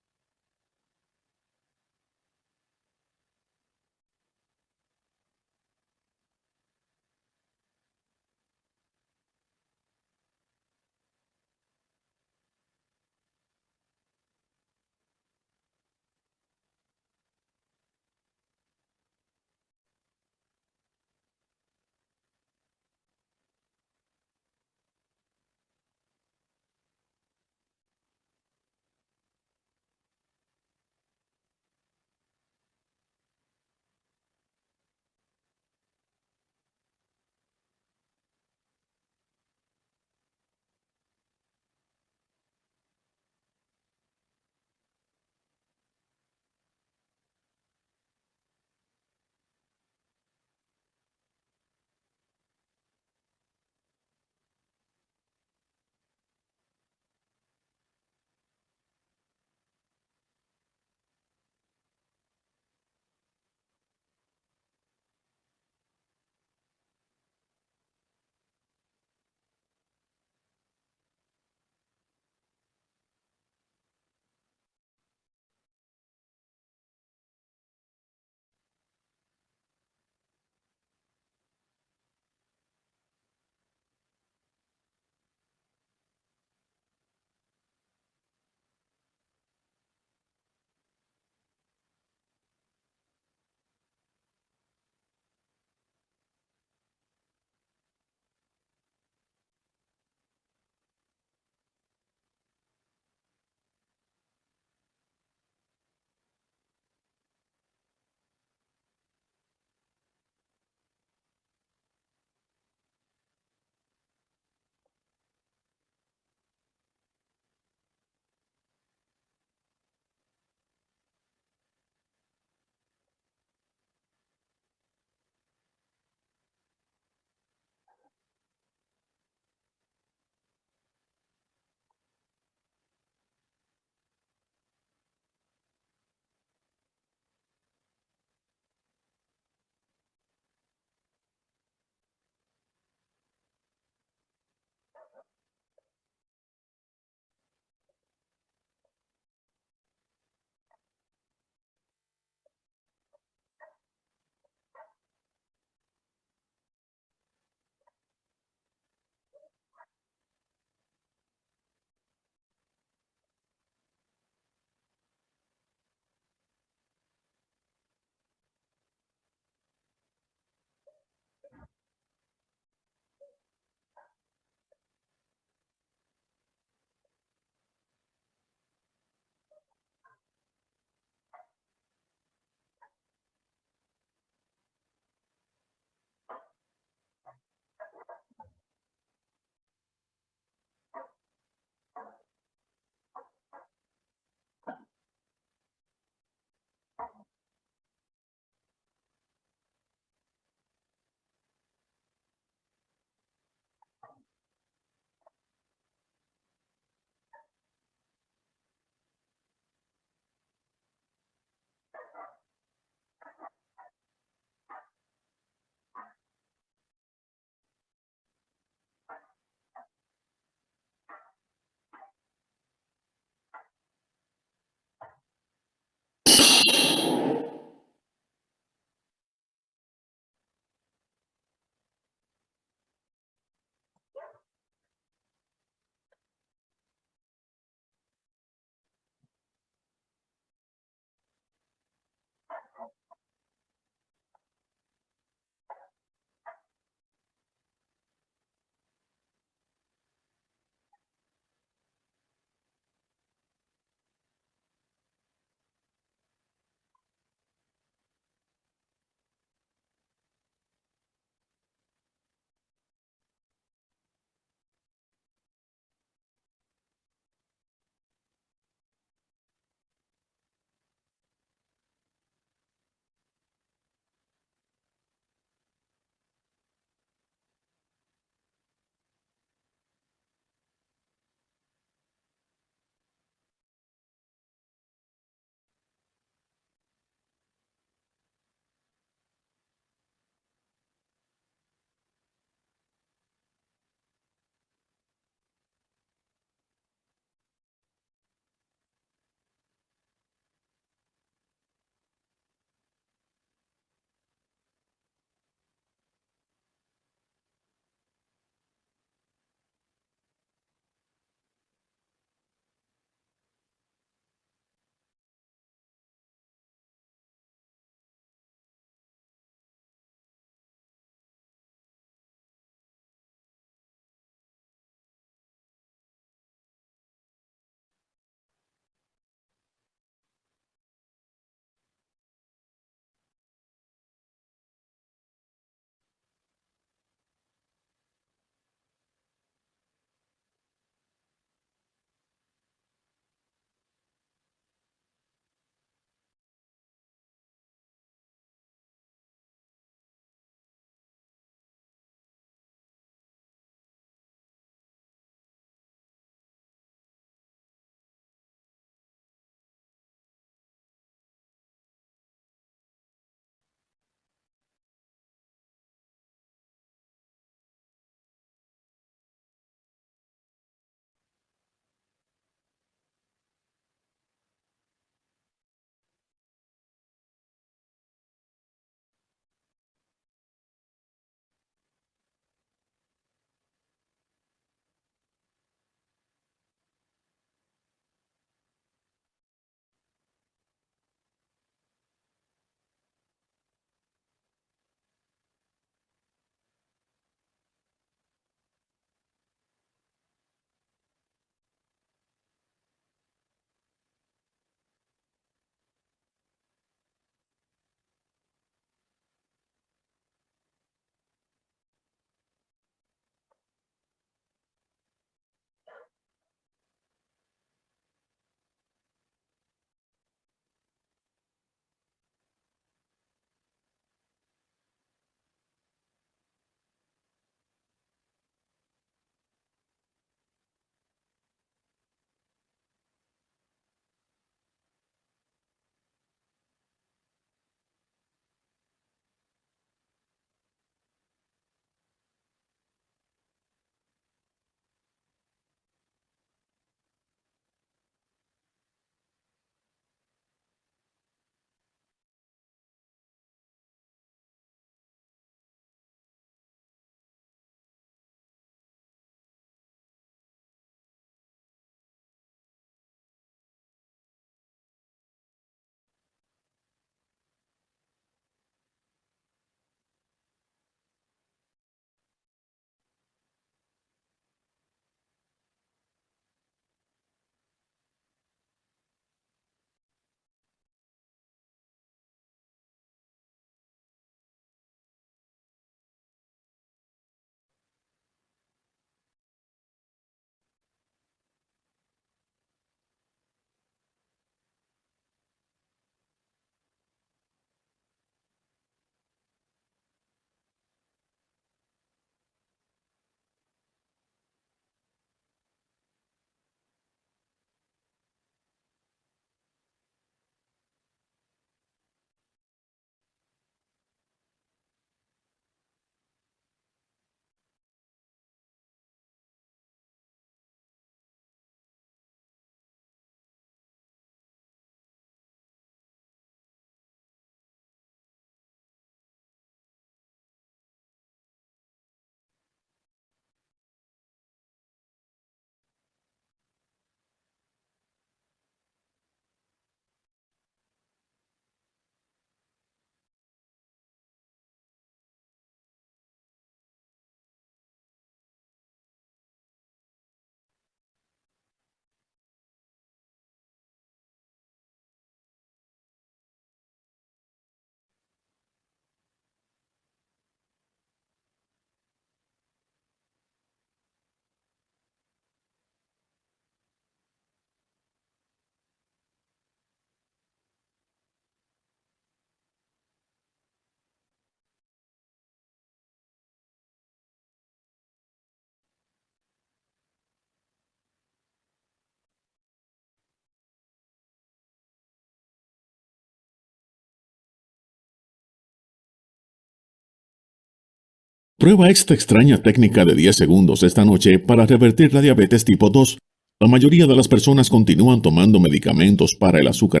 Prueba esta extraña técnica de 10 segundos esta noche para revertir la diabetes tipo 2. La mayoría de las personas continúan tomando medicamentos para el azúcar.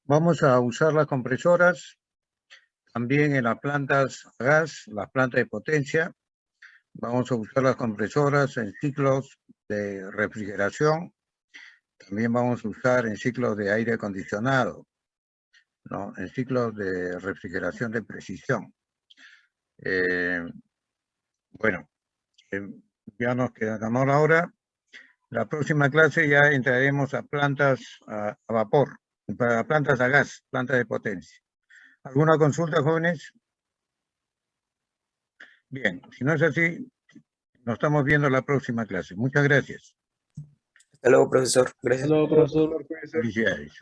Vamos a usar las compresoras también en las plantas a gas, las plantas de potencia. Vamos a usar las compresoras en ciclos de refrigeración. También vamos a usar en ciclos de aire acondicionado, ¿no? En ciclos de refrigeración de precisión. Bueno, ya nos quedamos la hora. La próxima clase ya entraremos a plantas a vapor, para plantas a gas, plantas de potencia. ¿Alguna consulta, jóvenes? Bien, si no es así, nos estamos viendo la próxima clase. Muchas gracias. Hasta luego, profesor. Gracias. Hasta luego, profesor. Felicidades.